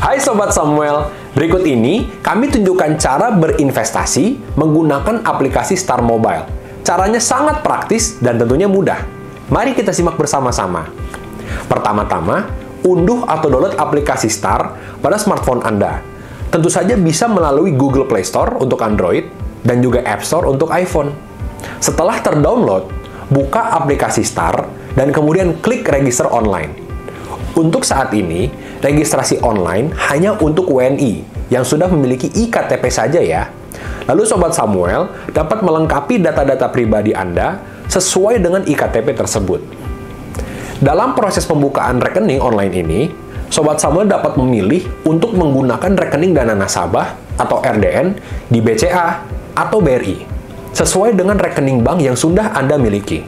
Hai Sobat Samuel, berikut ini kami tunjukkan cara berinvestasi menggunakan aplikasi Star Mobile. Caranya sangat praktis dan tentunya mudah. Mari kita simak bersama-sama. Pertama-tama, unduh atau download aplikasi Star pada smartphone Anda. Tentu saja bisa melalui Google Play Store untuk Android dan juga App Store untuk iPhone. Setelah terdownload, buka aplikasi Star dan kemudian klik register online. Untuk saat ini, registrasi online hanya untuk WNI yang sudah memiliki iktp saja ya. Lalu Sobat Samuel dapat melengkapi data-data pribadi Anda sesuai dengan iktp tersebut. Dalam proses pembukaan rekening online ini, Sobat Samuel dapat memilih untuk menggunakan rekening dana nasabah atau RDN di BCA atau BRI, sesuai dengan rekening bank yang sudah Anda miliki.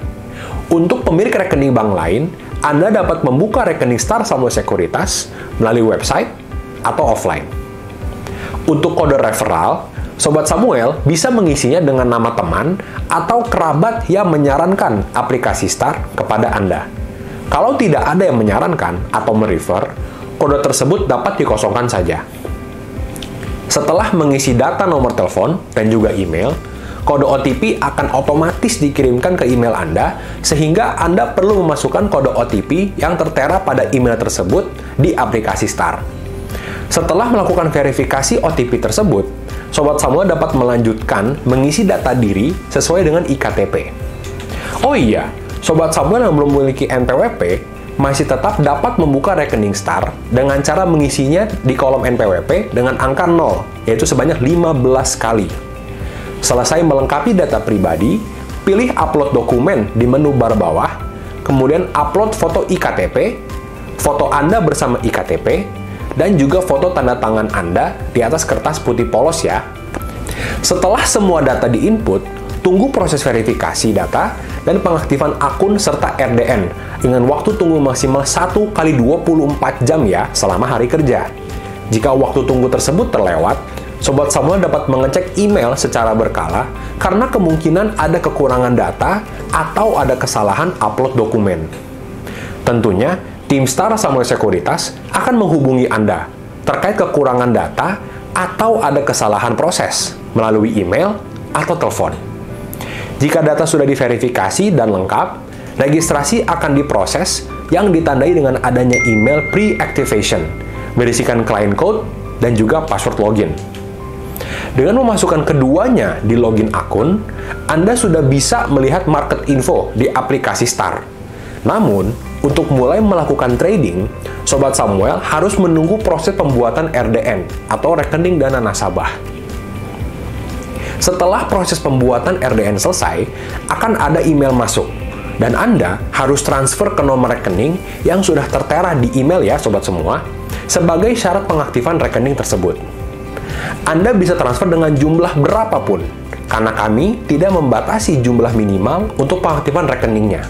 Untuk pemilik rekening bank lain, Anda dapat membuka rekening Star Samuel Sekuritas melalui website atau offline. Untuk kode referral, Sobat Samuel bisa mengisinya dengan nama teman atau kerabat yang menyarankan aplikasi Star kepada Anda. Kalau tidak ada yang menyarankan atau merefer, kode tersebut dapat dikosongkan saja. Setelah mengisi data nomor telepon dan juga email, kode OTP akan otomatis dikirimkan ke email Anda, sehingga Anda perlu memasukkan kode OTP yang tertera pada email tersebut di aplikasi Star. Setelah melakukan verifikasi OTP tersebut, Sobat Samuel dapat melanjutkan mengisi data diri sesuai dengan iktp. Oh iya, Sobat Samuel yang belum memiliki NPWP masih tetap dapat membuka rekening Star dengan cara mengisinya di kolom NPWP dengan angka 0, yaitu sebanyak 15 kali. Selesai melengkapi data pribadi, pilih upload dokumen di menu bar bawah, kemudian upload foto iktp, foto Anda bersama iktp, dan juga foto tanda tangan Anda di atas kertas putih polos ya. Setelah semua data diinput, tunggu proses verifikasi data dan pengaktifan akun serta RDN dengan waktu tunggu maksimal 1 kali 24 jam ya selama hari kerja. Jika waktu tunggu tersebut terlewat, Sobat Samuel dapat mengecek email secara berkala karena kemungkinan ada kekurangan data atau ada kesalahan upload dokumen. Tentunya, tim Star Samuel Sekuritas akan menghubungi Anda terkait kekurangan data atau ada kesalahan proses melalui email atau telepon. Jika data sudah diverifikasi dan lengkap, registrasi akan diproses yang ditandai dengan adanya email pre-activation, berisikan client code dan juga password login. Dengan memasukkan keduanya di login akun, Anda sudah bisa melihat market info di aplikasi Star. Namun, untuk mulai melakukan trading, Sobat Samuel harus menunggu proses pembuatan RDN atau rekening dana nasabah. Setelah proses pembuatan RDN selesai, akan ada email masuk, dan Anda harus transfer ke nomor rekening yang sudah tertera di email ya Sobat semua, sebagai syarat pengaktifan rekening tersebut. Anda bisa transfer dengan jumlah berapapun, karena kami tidak membatasi jumlah minimal untuk pengaktifan rekeningnya.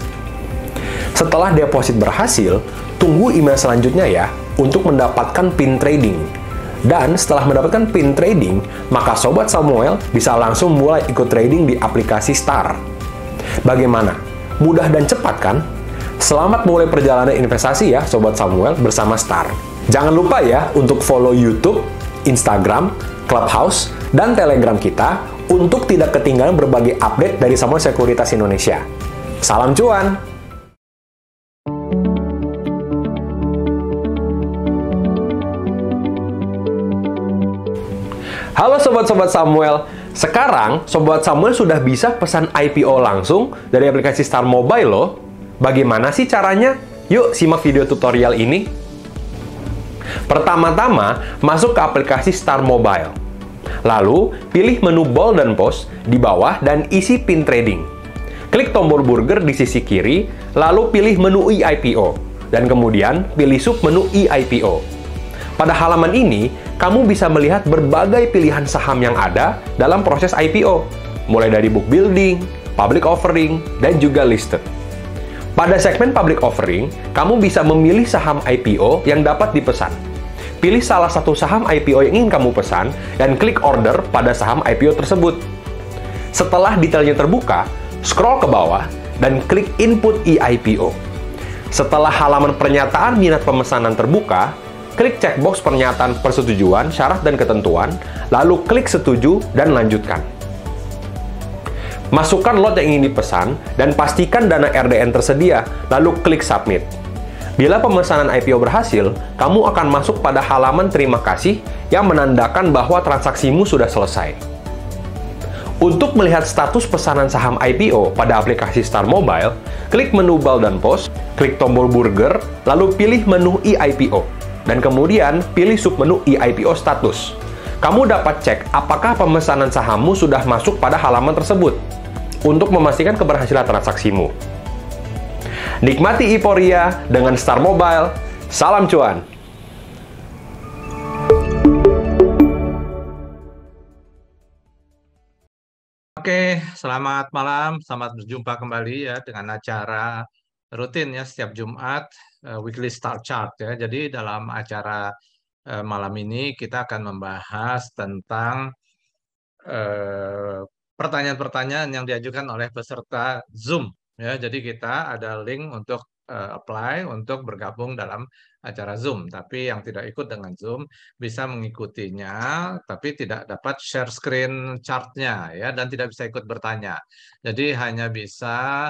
Setelah deposit berhasil, tunggu email selanjutnya ya, untuk mendapatkan PIN trading. Dan setelah mendapatkan PIN trading, maka Sobat Samuel bisa langsung mulai ikut trading di aplikasi Star. Bagaimana? Mudah dan cepat kan? Selamat mulai perjalanan investasi ya Sobat Samuel bersama Star. Jangan lupa ya untuk follow YouTube, Instagram, Clubhouse, dan Telegram kita untuk tidak ketinggalan berbagai update dari Samuel Sekuritas Indonesia. Salam cuan! Halo Sobat-Sobat Samuel, sekarang Sobat Samuel sudah bisa pesan IPO langsung dari aplikasi Star Mobile loh. Bagaimana sih caranya? Yuk simak video tutorial ini. Pertama-tama, masuk ke aplikasi Star Mobile. Lalu, pilih menu Bold dan Post di bawah dan isi PIN trading. Klik tombol burger di sisi kiri, lalu pilih menu eIPO, dan kemudian pilih submenu eIPO. Pada halaman ini, kamu bisa melihat berbagai pilihan saham yang ada dalam proses IPO, mulai dari book building, public offering, dan juga listed. Pada segmen public offering, kamu bisa memilih saham IPO yang dapat dipesan. Pilih salah satu saham IPO yang ingin kamu pesan dan klik order pada saham IPO tersebut. Setelah detailnya terbuka, scroll ke bawah dan klik input eIPO. Setelah halaman pernyataan minat pemesanan terbuka, klik checkbox pernyataan persetujuan, syarat dan ketentuan, lalu klik setuju dan lanjutkan. Masukkan lot yang ingin dipesan dan pastikan dana RDN tersedia, lalu klik submit. Bila pemesanan IPO berhasil, kamu akan masuk pada halaman terima kasih yang menandakan bahwa transaksimu sudah selesai. Untuk melihat status pesanan saham IPO pada aplikasi Star Mobile, klik menu Buy dan Post, klik tombol burger, lalu pilih menu e-IPO, dan kemudian pilih submenu e-IPO status. Kamu dapat cek apakah pemesanan sahammu sudah masuk pada halaman tersebut untuk memastikan keberhasilan transaksimu. Nikmati euforia dengan Star Mobile. Salam cuan! Oke, selamat malam, selamat berjumpa kembali ya dengan acara rutin ya setiap Jumat, Weekly Star Chart ya. Jadi dalam acara malam ini kita akan membahas tentang pertanyaan-pertanyaan yang diajukan oleh peserta Zoom ya. Jadi kita ada link untuk apply untuk bergabung dalam acara Zoom. Tapi yang tidak ikut dengan Zoom bisa mengikutinya, tapi tidak dapat share screen chart-nya ya, dan tidak bisa ikut bertanya. Jadi hanya bisa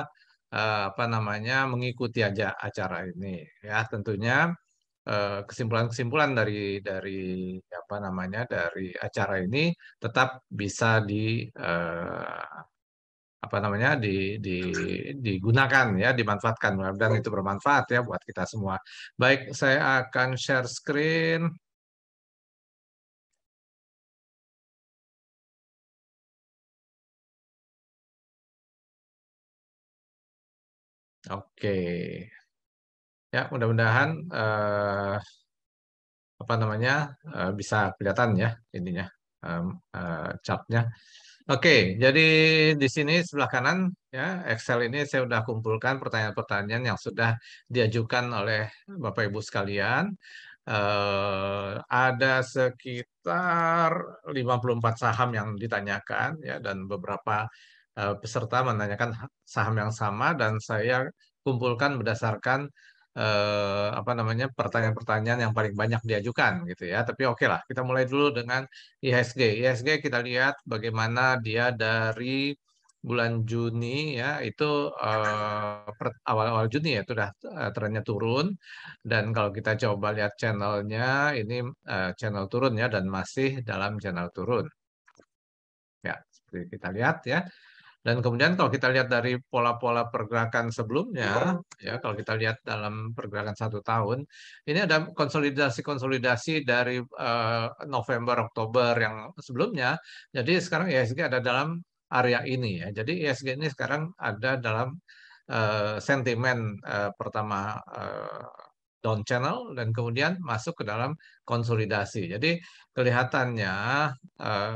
mengikuti aja acara ini ya. Tentunya kesimpulan-kesimpulan dari acara ini tetap bisa digunakan ya, dimanfaatkan, dan itu bermanfaat ya buat kita semua. Baik, saya akan share screen. Oke. Ya, mudah-mudahan bisa kelihatan ya ininya, chartnya. Oke, jadi di sini sebelah kanan ya Excel ini saya sudah kumpulkan pertanyaan-pertanyaan yang sudah diajukan oleh Bapak Ibu sekalian. Ada sekitar 54 saham yang ditanyakan ya, dan beberapa peserta menanyakan saham yang sama, dan saya kumpulkan berdasarkan pertanyaan-pertanyaan yang paling banyak diajukan gitu ya. Tapi oke lah, kita mulai dulu dengan IHSG. IHSG kita lihat bagaimana dia dari bulan Juni ya, itu awal-awal Juni ya sudah trennya turun, dan kalau kita coba lihat channelnya ini channel turun ya, dan masih dalam channel turun ya, seperti kita lihat ya. Dan kemudian kalau kita lihat dari pola-pola pergerakan sebelumnya, ya kalau kita lihat dalam pergerakan 1 tahun, ini ada konsolidasi-konsolidasi dari November, Oktober yang sebelumnya. Jadi sekarang IHSG ada dalam area ini ya. Jadi IHSG ini sekarang ada dalam sentimen pertama down channel, dan kemudian masuk ke dalam konsolidasi. Jadi kelihatannya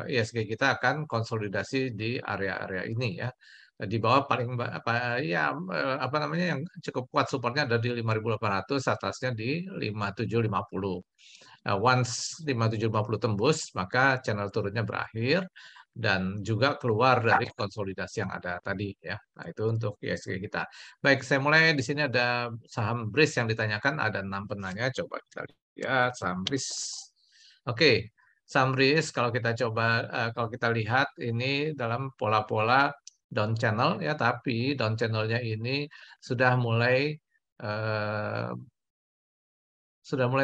ISG kita akan konsolidasi di area-area ini ya. Di bawah yang cukup kuat supportnya ada di 5.800, atasnya di 5.750. Once 5.750 tembus, maka channel turunnya berakhir dan juga keluar dari konsolidasi yang ada tadi ya. Nah, itu untuk ISG kita. Baik, saya mulai. Di sini ada saham BRIS yang ditanyakan, ada 6 penanya. Coba kita lihat saham BRIS. Oke, saham BRIS kalau kita lihat ini dalam pola-pola down channel ya, tapi down channelnya ini sudah mulai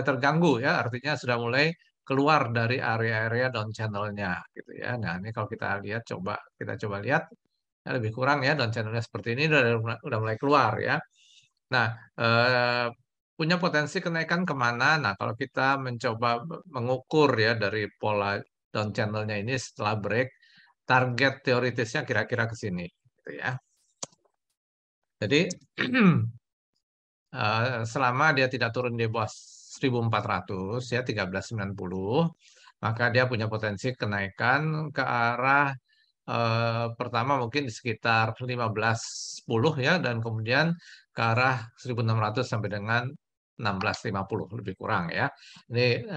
terganggu ya, artinya sudah mulai keluar dari area-area down channelnya gitu ya. Nah, ini kalau kita lihat, kita coba lihat ya, lebih kurang ya down channelnya seperti ini udah mulai keluar ya. Nah, punya potensi kenaikan kemana? Nah, kalau kita mencoba mengukur ya dari pola down channelnya ini setelah break, target teoritisnya kira-kira ke sini gitu ya. Jadi selama dia tidak turun di bawah 1.400 ya, 1390, maka dia punya potensi kenaikan ke arah pertama mungkin di sekitar 1510 ya, dan kemudian ke arah 1.600 sampai dengan 1650 lebih kurang ya. Ini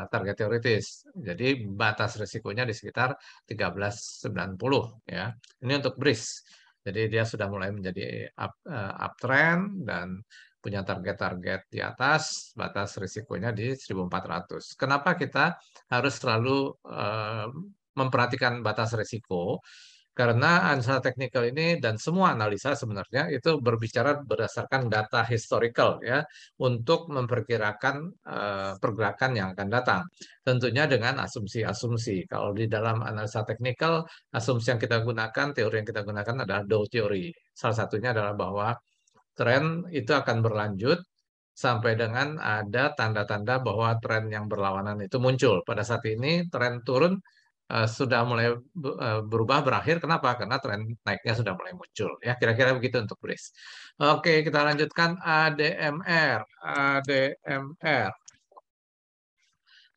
target teoritis. Jadi batas risikonya di sekitar 1390 ya. Ini untuk BRIS. Jadi dia sudah mulai menjadi uptrend, dan punya target-target di atas, batas risikonya di 1400. Kenapa kita harus selalu memperhatikan batas risiko? Karena analisa teknikal ini dan semua analisa sebenarnya itu berbicara berdasarkan data historical ya untuk memperkirakan pergerakan yang akan datang. Tentunya dengan asumsi-asumsi. Kalau di dalam analisa teknikal, asumsi yang kita gunakan, teori yang kita gunakan adalah Dow Theory. Salah satunya adalah bahwa tren itu akan berlanjut sampai dengan ada tanda-tanda bahwa tren yang berlawanan itu muncul. Pada saat ini tren turun sudah mulai berubah berakhir. Kenapa? Karena tren naiknya sudah mulai muncul. Ya, kira-kira begitu untuk BRIS. Oke, kita lanjutkan ADMR. ADMR.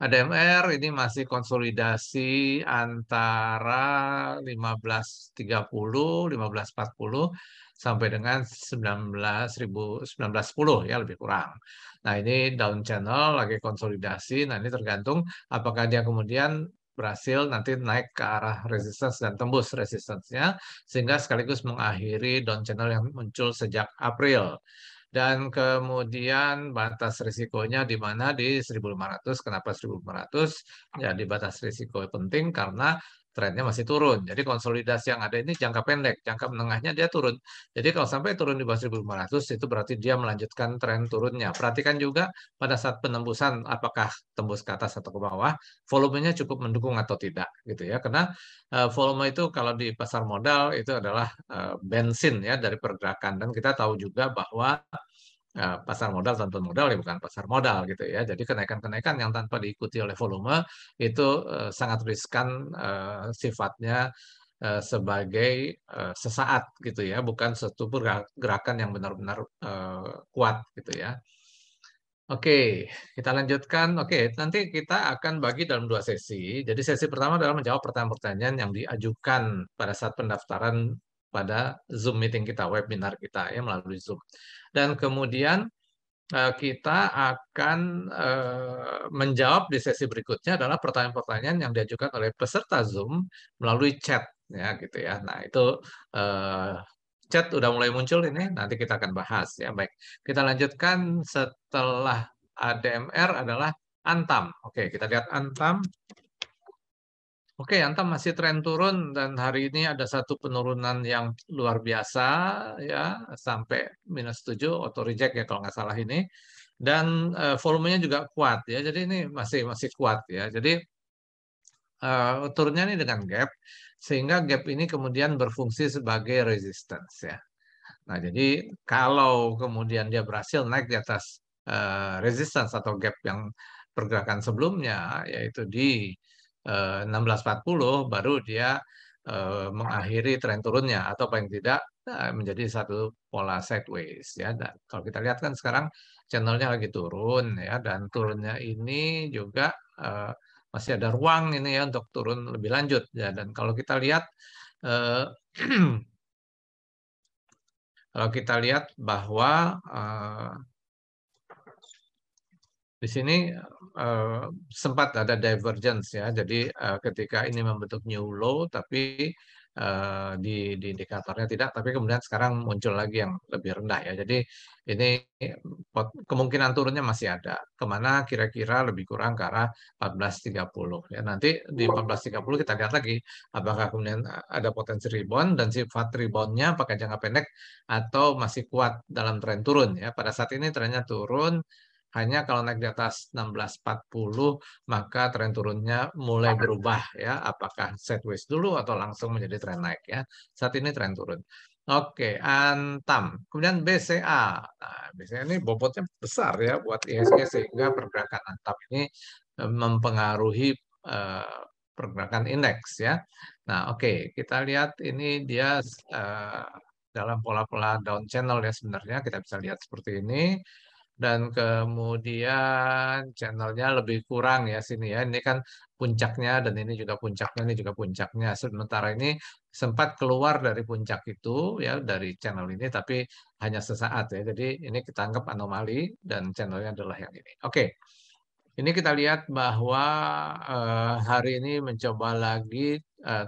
ADMR ini masih konsolidasi antara 1530, 1540 sampai dengan 1910 ya lebih kurang. Nah, ini down channel lagi konsolidasi. Nah, ini tergantung apakah dia kemudian berhasil nanti naik ke arah resistance dan tembus resistance-nya sehingga sekaligus mengakhiri down channel yang muncul sejak April. Dan kemudian batas risikonya di mana di 1500. Kenapa 1500? Ya di batas risiko penting karena trennya masih turun. Jadi konsolidasi yang ada ini jangka pendek, jangka menengahnya dia turun. Jadi kalau sampai turun di bawah 1500 itu berarti dia melanjutkan tren turunnya. Perhatikan juga pada saat penembusan apakah tembus ke atas atau ke bawah, volumenya cukup mendukung atau tidak gitu ya. Karena volume itu kalau di pasar modal itu adalah bensin ya dari pergerakan dan kita tahu juga bahwa pasar modal tanpa modal ya bukan pasar modal gitu ya. Jadi kenaikan-kenaikan yang tanpa diikuti oleh volume itu sangat riskan sifatnya sebagai sesaat gitu ya, bukan suatu gerakan yang benar-benar kuat gitu ya. Oke, kita lanjutkan. Oke, nanti kita akan bagi dalam dua sesi. Jadi sesi pertama adalah menjawab pertanyaan-pertanyaan yang diajukan pada saat pendaftaran pada Zoom meeting kita, webinar kita ya melalui Zoom. Dan kemudian kita akan menjawab di sesi berikutnya adalah pertanyaan-pertanyaan yang diajukan oleh peserta Zoom melalui chat ya gitu ya. Nah, itu chat udah mulai muncul ini, nanti kita akan bahas ya. Baik, kita lanjutkan setelah ADMR adalah Antam. Oke, kita lihat Antam. Oke, Antam masih tren turun dan hari ini ada satu penurunan yang luar biasa ya sampai -7 auto reject ya kalau nggak salah ini dan volumenya juga kuat ya. Jadi ini masih kuat ya. Jadi turunnya ini dengan gap sehingga gap ini kemudian berfungsi sebagai resistance ya. Nah, jadi kalau kemudian dia berhasil naik di atas resistance atau gap yang pergerakan sebelumnya, yaitu di 1640, baru dia mengakhiri tren turunnya, atau paling tidak menjadi satu pola sideways. Ya. Dan kalau kita lihat kan sekarang channelnya lagi turun, ya, dan turunnya ini juga masih ada ruang ini ya untuk turun lebih lanjut. Ya. Dan kalau kita lihat kalau kita lihat bahwa di sini sempat ada divergence ya, jadi ketika ini membentuk new low, tapi di indikatornya tidak, tapi kemudian sekarang muncul lagi yang lebih rendah ya. Jadi ini kemungkinan turunnya masih ada. Kemana kira-kira lebih kurang ke arah 1430 ya. Nanti di 1430 kita lihat lagi apakah kemudian ada potensi rebound dan sifat reboundnya apakah jangka pendek atau masih kuat dalam tren turun ya. Pada saat ini trennya turun. Hanya kalau naik di atas 1640 maka tren turunnya mulai berubah ya, apakah sideways dulu atau langsung menjadi tren naik ya. Saat ini tren turun. Oke, Antam. Kemudian BCA. Nah, BCA ini bobotnya besar ya buat IHSG sehingga pergerakan Antam ini mempengaruhi pergerakan indeks ya. Nah, oke, kita lihat ini dia dalam pola-pola down channel ya sebenarnya kita bisa lihat seperti ini. Dan kemudian channelnya lebih kurang ya sini ya. Ini kan puncaknya dan ini juga puncaknya, ini juga puncaknya. Sementara ini sempat keluar dari puncak itu ya dari channel ini tapi hanya sesaat ya. Jadi ini kita anggap anomali dan channelnya adalah yang ini. Oke. Ini kita lihat bahwa hari ini mencoba lagi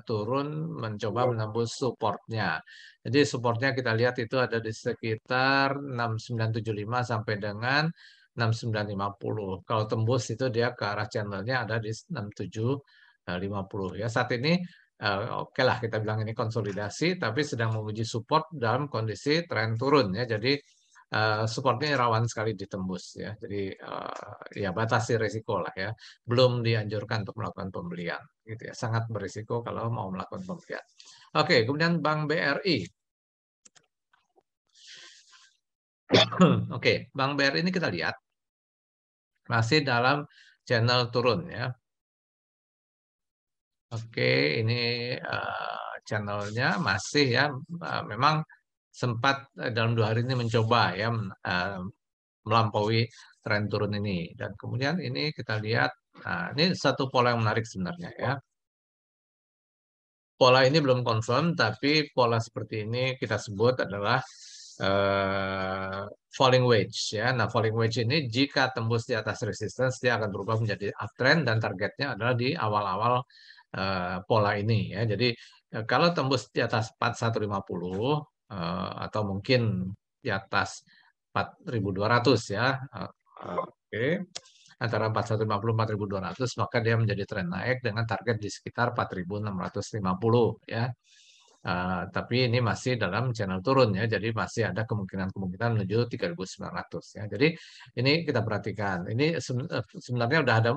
turun mencoba menembus supportnya. Jadi supportnya kita lihat itu ada di sekitar 6975 sampai dengan 6950. Kalau tembus itu dia ke arah channelnya ada di 6750 ya. Saat ini oke lah kita bilang ini konsolidasi, tapi sedang menguji support dalam kondisi tren turun ya. Jadi supportnya rawan sekali ditembus ya. Jadi ya batasi risiko lah ya. Belum dianjurkan untuk melakukan pembelian gitu ya. Sangat berisiko kalau mau melakukan pembelian. Oke, kemudian Bank BRI. Oke, Bank BRI ini kita lihat masih dalam channel turun ya. Oke, ini channelnya masih ya, memang sempat dalam 2 hari ini mencoba ya melampaui tren turun ini. Dan kemudian ini kita lihat, nah ini satu pola yang menarik sebenarnya ya. Pola ini belum confirm, tapi pola seperti ini kita sebut adalah falling wedge ya. Nah, falling wedge ini jika tembus di atas resistance dia akan berubah menjadi uptrend dan targetnya adalah di awal-awal pola ini ya. Jadi kalau tembus di atas 4150 atau mungkin di atas 4200 ya. Oke. Antara 4150 4200 maka dia menjadi tren naik dengan target di sekitar 4650 ya. Tapi ini masih dalam channel turun ya, jadi masih ada kemungkinan-kemungkinan menuju 3900 ya. Jadi ini kita perhatikan. Ini sebenarnya udah ada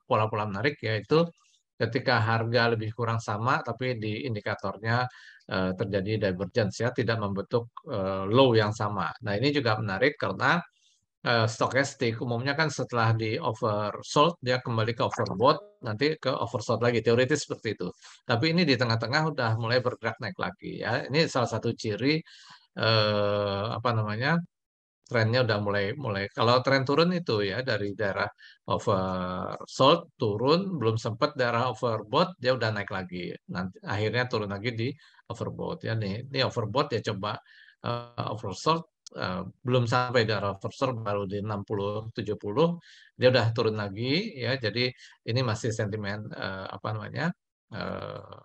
pola-pola menarik yaitu ketika harga lebih kurang sama tapi di indikatornya terjadi divergence ya, tidak membentuk low yang sama. Nah, ini juga menarik karena stokastik umumnya kan setelah di oversold dia kembali ke overbought nanti ke oversold lagi teoritis seperti itu, tapi ini di tengah-tengah udah mulai bergerak naik lagi ya. Ini salah satu ciri apa namanya trennya udah mulai mulai kalau tren turun itu ya dari daerah oversold turun belum sempat daerah overbought dia udah naik lagi nanti akhirnya turun lagi di overbought ya. Nih overbought ya coba oversold belum sampai daerah oversold baru di 60 70 dia udah turun lagi ya. Jadi ini masih sentimen apa namanya eh,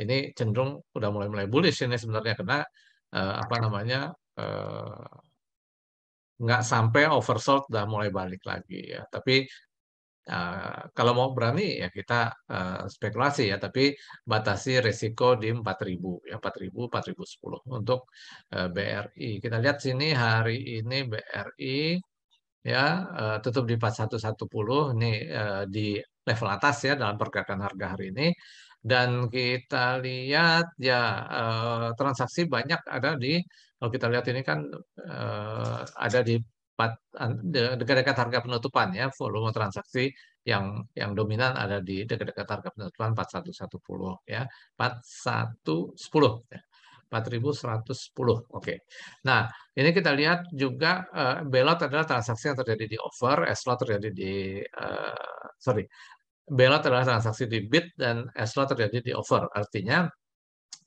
ini cenderung udah mulai mulai bullish ini sebenarnya karena apa namanya nggak sampai oversold udah mulai balik lagi ya. Tapi kalau mau berani ya kita spekulasi ya, tapi batasi risiko di 4000 ya 4000 4010 untuk BRI. Kita lihat sini hari ini BRI ya tutup di 4110 ini di level atas ya dalam pergerakan harga hari ini. Dan kita lihat ya transaksi banyak ada di kalau kita lihat ini kan ada di dekat-dekat harga penutupan ya, volume transaksi yang dominan ada di dekat-dekat harga penutupan 4110 ya 4110 ya 4110. Oke. Nah, ini kita lihat juga belot adalah transaksi yang terjadi di over, slot terjadi di sorry, belot adalah transaksi di bid dan slot terjadi di over. Artinya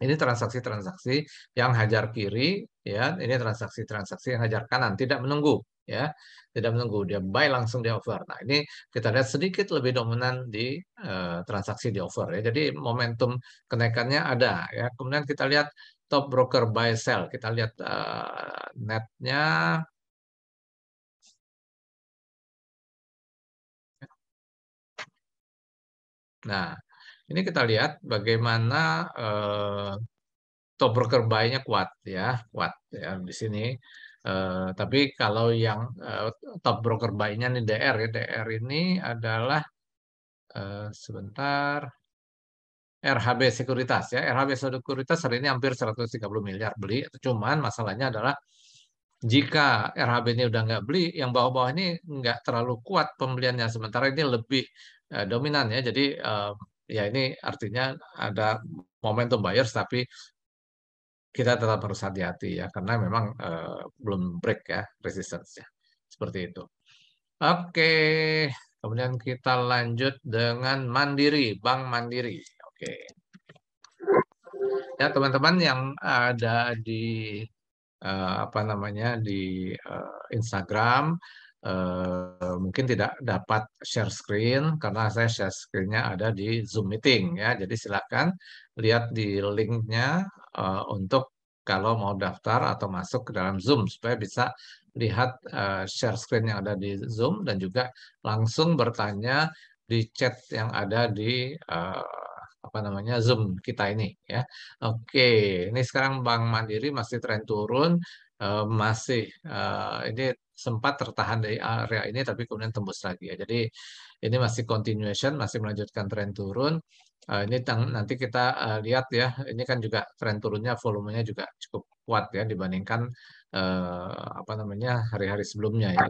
ini transaksi-transaksi yang hajar kiri, ya. Ini transaksi-transaksi yang hajar kanan, tidak menunggu, ya, tidak menunggu. Dia buy langsung di over. Nah, ini kita lihat sedikit lebih dominan di transaksi di over, ya. Jadi momentum kenaikannya ada, ya. Kemudian kita lihat top broker buy sell. Kita lihat netnya. Nah, ini kita lihat bagaimana top broker buy-nya kuat ya, kuat ya di sini. Tapi kalau yang top broker buy-nya nih DR ya, DR ini adalah sebentar RHB Sekuritas ya. RHB Sekuritas hari ini hampir 130 miliar beli. Cuman masalahnya adalah jika RHB ini udah nggak beli, yang bawah-bawah ini nggak terlalu kuat pembeliannya. Sementara ini lebih dominan ya. Jadi ya ini artinya ada momentum buyers tapi kita tetap harus hati-hati ya karena memang belum break ya resistance-nya. Seperti itu. Oke, kemudian kita lanjut dengan Mandiri, Bank Mandiri. Oke. Ya, teman-teman yang ada di apa namanya di Instagram mungkin tidak dapat share screen karena saya share screen-nya ada di Zoom meeting ya. Jadi silakan lihat di linknya untuk kalau mau daftar atau masuk ke dalam Zoom supaya bisa lihat share screen yang ada di Zoom dan juga langsung bertanya di chat yang ada di apa namanya Zoom kita ini ya. Oke, ini sekarang Bank Mandiri masih tren turun, masih ini sempat tertahan dari area ini tapi kemudian tembus lagi ya. Jadi ini masih continuation, masih melanjutkan tren turun. Ini nanti kita lihat ya, ini kan juga tren turunnya volumenya juga cukup kuat ya dibandingkan apa namanya hari-hari sebelumnya ya.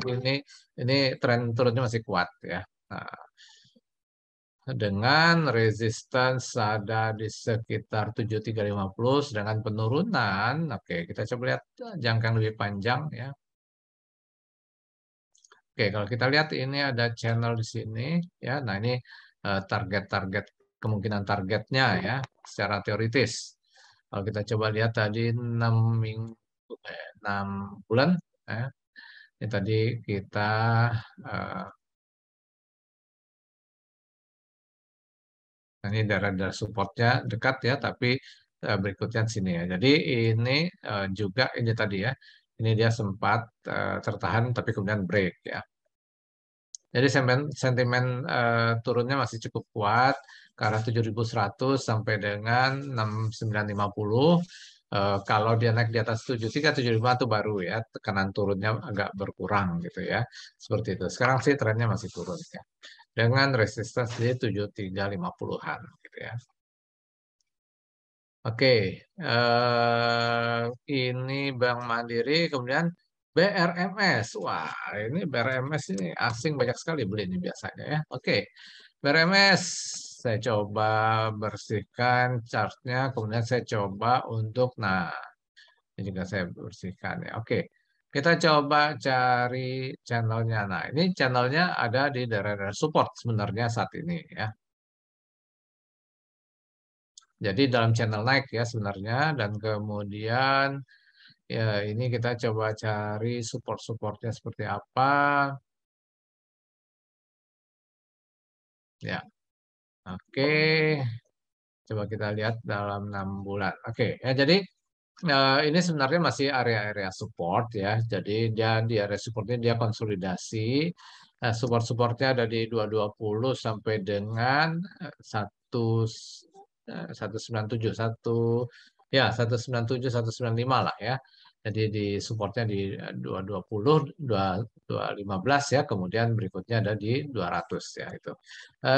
Ini tren turunnya masih kuat ya. Nah, dengan resistance ada di sekitar 7350 sedangkan penurunan oke kita coba lihat jangka yang lebih panjang ya. Oke, kalau kita lihat ini ada channel di sini ya. Nah, ini target-target kemungkinan targetnya ya secara teoritis. Kalau kita coba lihat tadi 6 minggu 6 bulan ya. Ini tadi kita eh, ini daerah-daerah supportnya dekat ya, tapi berikutnya di sini ya. Jadi ini juga ini tadi ya. Ini dia sempat tertahan tapi kemudian break ya. Jadi sentimen turunnya masih cukup kuat ke arah 7.100 sampai dengan 6.950. Kalau dia naik di atas 73, 75 itu baru ya tekanan turunnya agak berkurang gitu ya. Seperti itu. Sekarang sih trennya masih turun ya. Dengan resistance di 7350-an gitu ya. Oke, ini Bank Mandiri, kemudian BRMS. Wah, ini BRMS ini asing banyak sekali beli ini biasanya ya. Oke, BRMS saya coba bersihkan chartnya, kemudian saya coba untuk, nah ini juga saya bersihkan ya. Oke, kita coba cari channelnya. Nah, ini channelnya ada di daerah-daerah support sebenarnya saat ini ya. Jadi dalam channel naik ya sebenarnya dan kemudian ya ini kita coba cari support-supportnya seperti apa. Ya, oke. Coba kita lihat dalam 6 bulan. Oke, ya jadi ini sebenarnya masih area-area support ya. Jadi dia di area supportnya dia konsolidasi. Support-supportnya ada di 220 sampai dengan 197 ya 197 195 lah ya. Jadi di supportnya di 220 215 ya, kemudian berikutnya ada di 200 ya itu.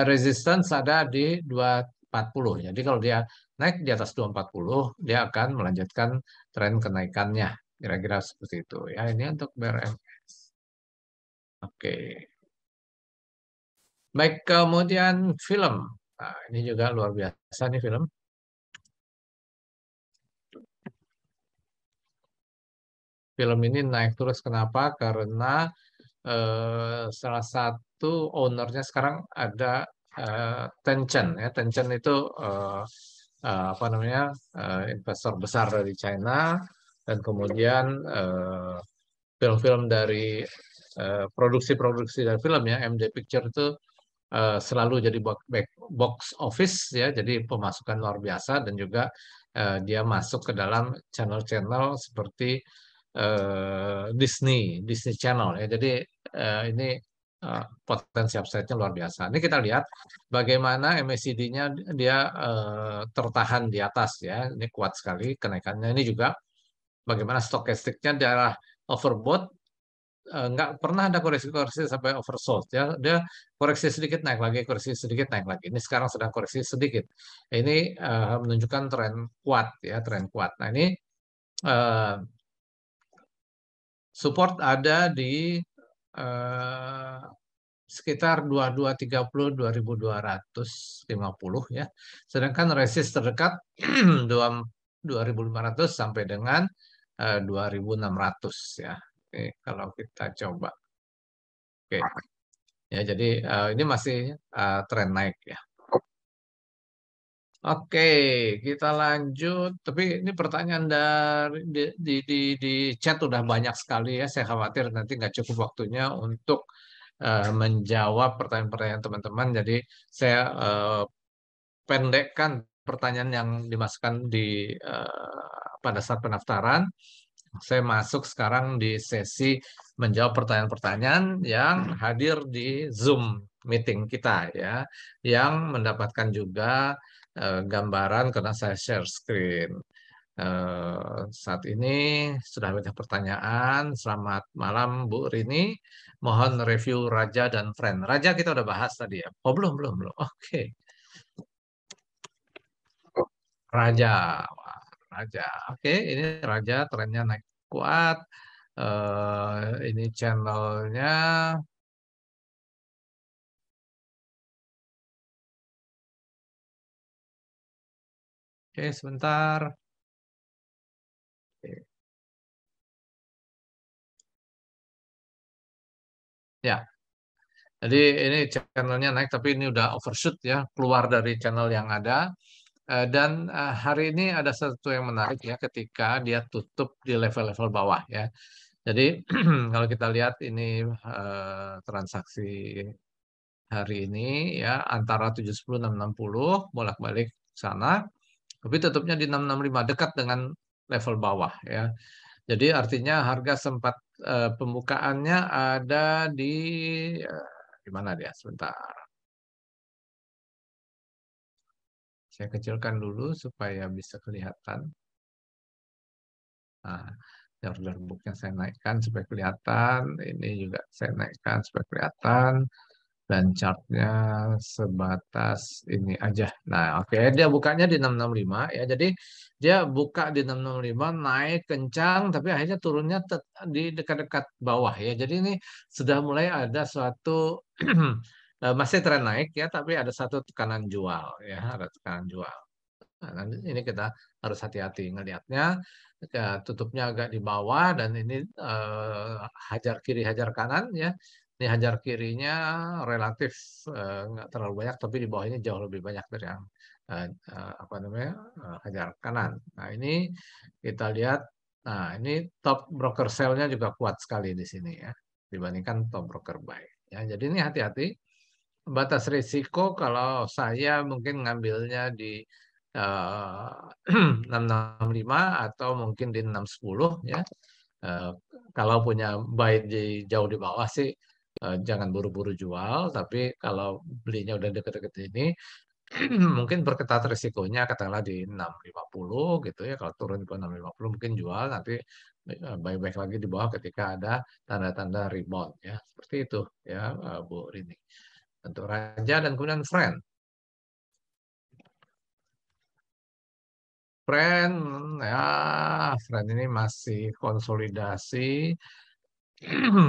Resistance ada di 240. Jadi kalau dia naik di atas 240, dia akan melanjutkan tren kenaikannya. Kira-kira seperti itu ya. Ini untuk BRMS. Oke. Baik, kemudian film. Nah, ini juga luar biasa nih film. Film ini naik terus kenapa? Karena salah satu ownernya sekarang ada Tencent ya. Tencent itu eh, apa namanya investor besar dari China dan kemudian film-film dari produksi-produksi dari film ya MD Picture itu selalu jadi box office ya, jadi pemasukan luar biasa dan juga dia masuk ke dalam channel-channel seperti Disney Channel ya. Jadi ini potensi upside-nya luar biasa. Ini kita lihat bagaimana MACD-nya dia tertahan di atas ya. Ini kuat sekali kenaikannya. Ini juga bagaimana stokastiknya daerah overbought nggak pernah ada koreksi-koreksi sampai oversold ya. Dia koreksi sedikit naik lagi, koreksi sedikit naik lagi. Ini sekarang sedang koreksi sedikit. Ini menunjukkan tren kuat ya, tren kuat. Nah, ini eh, support ada di eh, sekitar 2230 2250 ya. Sedangkan resist terdekat 2500 sampai dengan 2600 ya. Oke, kalau kita coba. Oke. Ya, jadi ini masih tren naik ya. Oke, kita lanjut. Tapi ini pertanyaan dari di chat udah banyak sekali ya. Saya khawatir nanti nggak cukup waktunya untuk menjawab pertanyaan-pertanyaan teman-teman. Jadi saya pendekkan pertanyaan yang dimasukkan pada saat pendaftaran. Saya masuk sekarang di sesi menjawab pertanyaan-pertanyaan yang hadir di Zoom meeting kita ya, yang mendapatkan juga gambaran karena saya share screen. Saat ini sudah banyak pertanyaan. Selamat malam Bu Rini. Mohon review Raja dan Friend. Raja kita udah bahas tadi ya. Oh belum belum belum. Oke. Raja. Wah, Raja. Oke, ini Raja trennya naik kuat. Ini channelnya. Oke, sebentar. Oke. Ya, jadi ini channelnya naik, tapi ini udah overshoot ya, keluar dari channel yang ada. Dan hari ini ada sesuatu yang menarik ya, ketika dia tutup di level-level bawah ya. Jadi kalau kita lihat ini transaksi hari ini ya antara 70 660 bolak-balik sana, tapi tutupnya di 665 dekat dengan level bawah ya. Jadi artinya harga sempat pembukaannya ada di mana dia? Sebentar. Saya kecilkan dulu supaya bisa kelihatan. Nah, order booknya saya naikkan supaya kelihatan. Ini juga saya naikkan supaya kelihatan. Dan chartnya sebatas ini aja. Nah, oke, dia bukanya di 665 ya. Jadi dia buka di 665 naik kencang tapi akhirnya turunnya di dekat-dekat bawah ya. Jadi ini sudah mulai ada suatu masih tren naik ya, tapi ada satu tekanan jual ya, ada tekanan jual. Nah, nanti ini kita harus hati-hati ngelihatnya. Tutupnya agak di bawah dan ini hajar kiri hajar kanan ya. Ini hajar kirinya relatif nggak terlalu banyak, tapi di bawah ini jauh lebih banyak dari yang apa namanya hajar kanan. Nah ini kita lihat. Nah ini top broker sell-nya juga kuat sekali di sini ya dibandingkan top broker buy. Ya, jadi ini hati-hati. Batas risiko kalau saya mungkin ngambilnya di 665 atau mungkin di 610 ya. Eh, Kalau punya buy di jauh di bawah sih jangan buru-buru jual, tapi kalau belinya udah deket-deket ini mungkin berketat risikonya katakanlah di 650 gitu ya. Kalau turun ke 650 mungkin jual nanti buy-back lagi di bawah ketika ada tanda-tanda rebound ya. Seperti itu ya Bu Rini. Untuk Raja dan kemudian Friend. Friend, ya, Friend ini masih konsolidasi,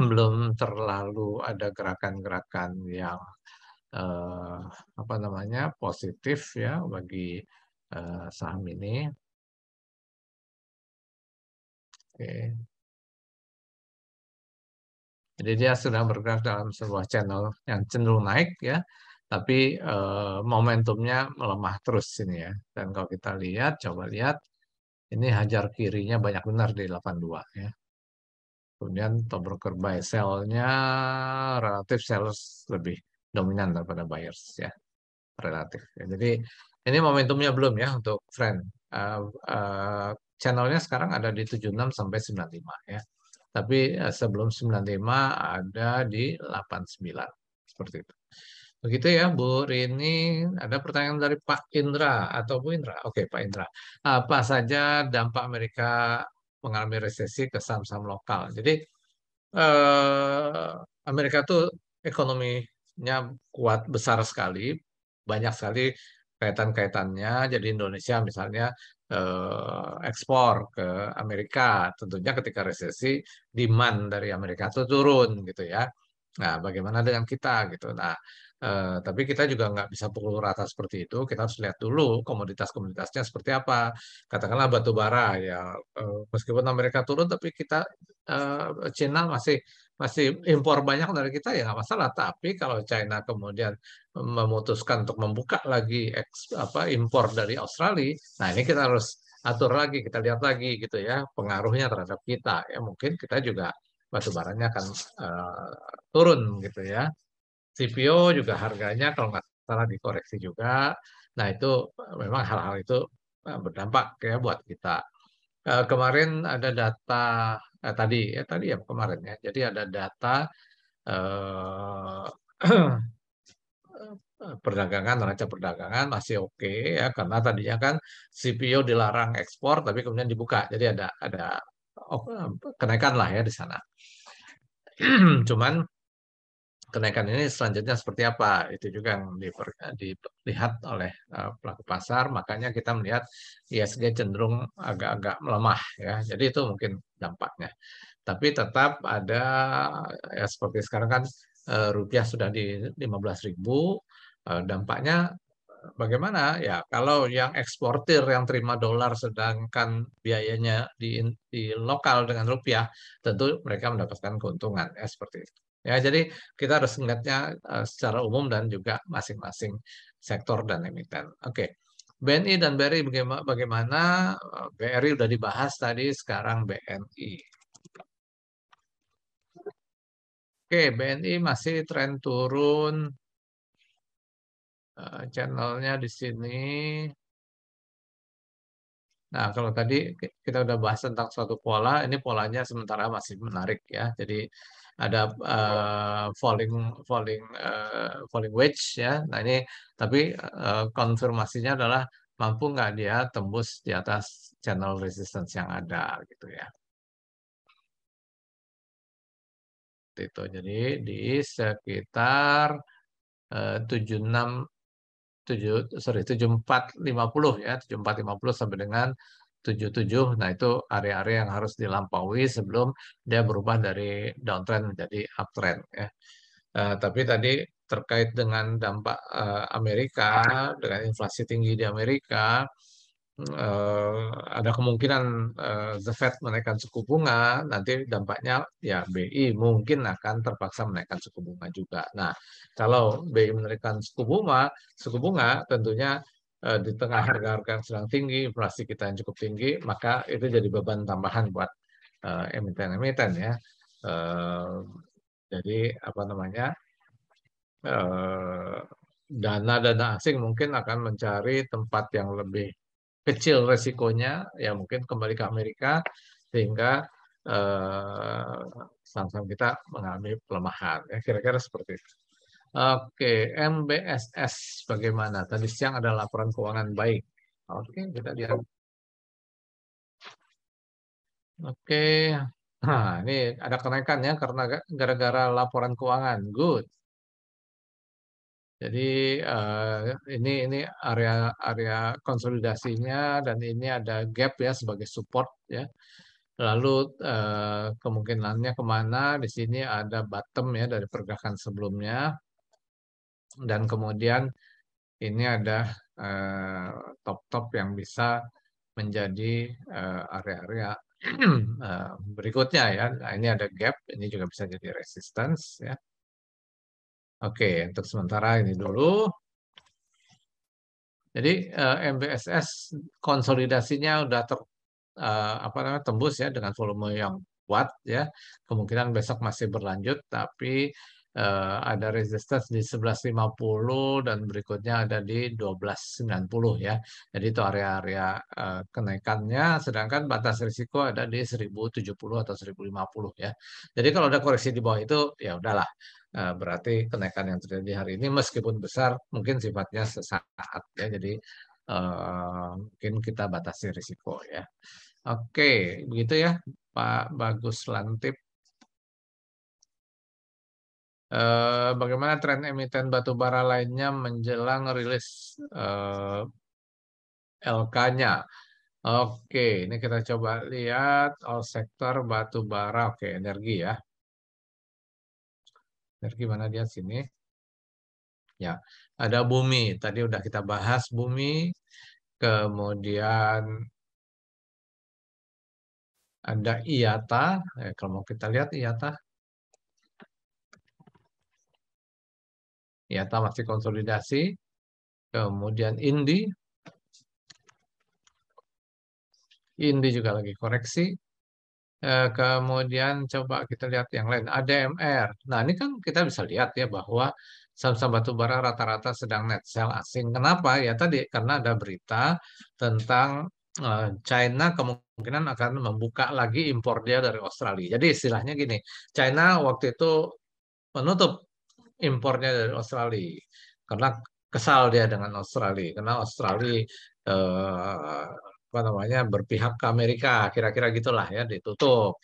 belum terlalu ada gerakan-gerakan yang eh, apa namanya positif ya bagi saham ini. Oke. Jadi dia sedang bergerak dalam sebuah channel yang cenderung naik ya, tapi momentumnya melemah terus ini ya. Dan kalau kita lihat, coba lihat, ini hajar kirinya banyak benar di 82 ya. Kemudian top broker buy sell-nya relatif sales lebih dominan daripada buyers ya, relatif. Ya. Jadi ini momentumnya belum ya untuk trend. Uh, uh, Channelnya sekarang ada di 76 sampai 95 ya. Tapi sebelum 95 ada di 89. Seperti itu. Begitu ya Bu Rini. Ada pertanyaan dari Pak Indra atau Bu Indra? Oke Pak Indra. Apa saja dampak Amerika mengalami resesi ke saham-saham lokal? Jadi eh, Amerika tuh ekonominya kuat besar sekali, banyak sekali kaitan-kaitannya. Jadi Indonesia misalnya ekspor ke Amerika, tentunya ketika resesi demand dari Amerika itu turun gitu ya. Nah, bagaimana dengan kita gitu? Nah, tapi kita juga nggak bisa pukul rata seperti itu. Kita harus lihat dulu komoditas-komoditasnya seperti apa. Katakanlah batu bara ya, meskipun Amerika turun, tapi kita Cina masih masih impor banyak dari kita ya nggak masalah. Tapi kalau China kemudian memutuskan untuk membuka lagi impor dari Australia, nah ini kita harus atur lagi, kita lihat lagi gitu ya pengaruhnya terhadap kita. Ya mungkin kita juga batu baranya akan eh, turun gitu ya. CPO juga harganya kalau nggak salah dikoreksi juga. Nah itu memang hal-hal itu berdampak ya buat kita. Kemarin ada data tadi ya kemarin ya. Jadi ada data eh, perdagangan, neraca perdagangan masih oke ya karena tadinya kan CPO dilarang ekspor tapi kemudian dibuka. Jadi ada oh, kenaikan lah ya di sana. Cuman kenaikan ini selanjutnya seperti apa? Itu juga yang dilihat oleh pelaku pasar. Makanya kita melihat ISG cenderung agak-agak melemah ya. Jadi itu mungkin dampaknya. Tapi tetap ada ya seperti sekarang kan rupiah sudah di 15.000. Dampaknya bagaimana? Ya kalau yang eksportir yang terima dolar sedangkan biayanya di lokal dengan rupiah, tentu mereka mendapatkan keuntungan ya seperti itu. Ya, jadi kita harus melihatnya secara umum dan juga masing-masing sektor dan emiten. Oke. BNI dan BRI bagaimana? BRI udah dibahas tadi, sekarang BNI. Oke, BNI masih tren turun. Channelnya di sini. Nah, kalau tadi kita udah bahas tentang suatu pola, ini polanya sementara masih menarik ya. Jadi ada falling falling falling wedge ya. Nah ini tapi konfirmasinya adalah mampu nggak dia tembus di atas channel resistance yang ada gitu ya. Itu jadi di sekitar 76 7450 ya, 7450 sampai dengan 77. Nah, itu area-area yang harus dilampaui sebelum dia berubah dari downtrend menjadi uptrend ya. Tapi tadi terkait dengan dampak Amerika dengan inflasi tinggi di Amerika, ada kemungkinan The Fed menaikkan suku bunga, nanti dampaknya ya BI mungkin akan terpaksa menaikkan suku bunga juga. Nah, kalau BI menaikkan suku bunga tentunya di tengah harga-harga yang sedang tinggi, inflasi kita yang cukup tinggi, maka itu jadi beban tambahan buat emiten-emiten ya. Eh, jadi apa namanya? eh, Dana-dana asing mungkin akan mencari tempat yang lebih kecil resikonya, ya mungkin kembali ke Amerika, sehingga eh, saham-saham kita mengalami pelemahan. Ya, kira-kira seperti itu. Oke, MBSS bagaimana? Tadi siang ada laporan keuangan baik. Oke, kita lihat. Oke, nah ini ada kenaikan ya karena gara-gara laporan keuangan. Good. Jadi ini area area konsolidasinya dan ini ada gap ya sebagai support ya. Lalu kemungkinannya kemana? Di sini ada bottom ya dari pergerakan sebelumnya dan kemudian ini ada top-top yang bisa menjadi area-area berikutnya ya. Nah, ini ada gap, ini juga bisa jadi resistance ya. Oke, untuk sementara ini dulu. Jadi MBSS konsolidasinya udah apa namanya tembus ya dengan volume yang kuat ya. Kemungkinan besok masih berlanjut tapi ada resistance di 1150 dan berikutnya ada di 1290 ya. Jadi itu area-area kenaikannya sedangkan batas risiko ada di 1070 atau 1050 ya. Jadi kalau ada koreksi di bawah itu ya udahlah. Berarti kenaikan yang terjadi hari ini meskipun besar mungkin sifatnya sesaat ya. Jadi mungkin kita batasi risiko ya. Oke, begitu ya, Pak Bagus Lantip. Bagaimana tren emiten batubara lainnya menjelang rilis LK-nya? Oke, ini kita coba lihat all sektor batubara. Oke, energi ya. Energi mana dia sini? Ya, ada bumi. Tadi udah kita bahas bumi. Kemudian ada IATA. Kalau mau kita lihat IATA. ya masih konsolidasi. Kemudian Indi juga lagi koreksi. Kemudian coba kita lihat yang lain, ADMR. Nah, ini kan kita bisa lihat ya bahwa saham-saham batubara rata-rata sedang net sell asing. Kenapa? Ya tadi karena ada berita tentang China kemungkinan akan membuka lagi impor dia dari Australia. Jadi istilahnya gini, China waktu itu menutup impornya dari Australia karena kesal dia dengan Australia karena Australia apa namanya berpihak ke Amerika kira-kira gitulah ya ditutup.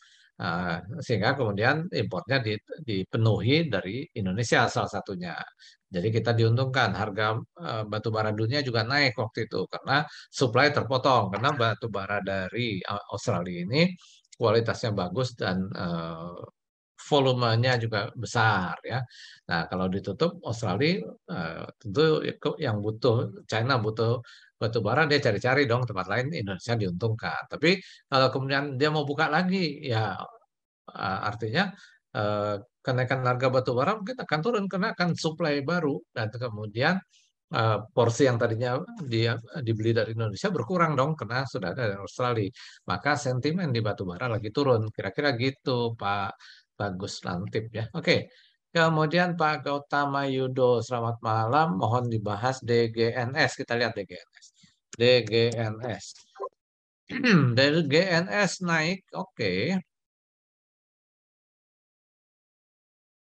Sehingga kemudian impornya dipenuhi dari Indonesia salah satunya. Jadi kita diuntungkan harga batu bara dunia juga naik waktu itu karena supply terpotong karena batu bara dari Australia ini kualitasnya bagus dan volumenya juga besar ya. Nah, kalau ditutup Australia tentu yang butuh China butuh batu bara dia cari-cari dong tempat lain Indonesia diuntungkan. Tapi kalau kemudian dia mau buka lagi ya artinya eh, kenaikan harga batu bara mungkin akan turun karena akan supply baru dan kemudian porsi yang tadinya dia dibeli dari Indonesia berkurang dong karena sudah ada dari Australia. Maka sentimen di batu bara lagi turun. Kira-kira gitu Pak Bagus Lantip ya. Oke. Kemudian Pak Gautama Yudo, selamat malam. Mohon dibahas DGNS. Kita lihat DGNS. DGNS. Dari GNS naik, oke.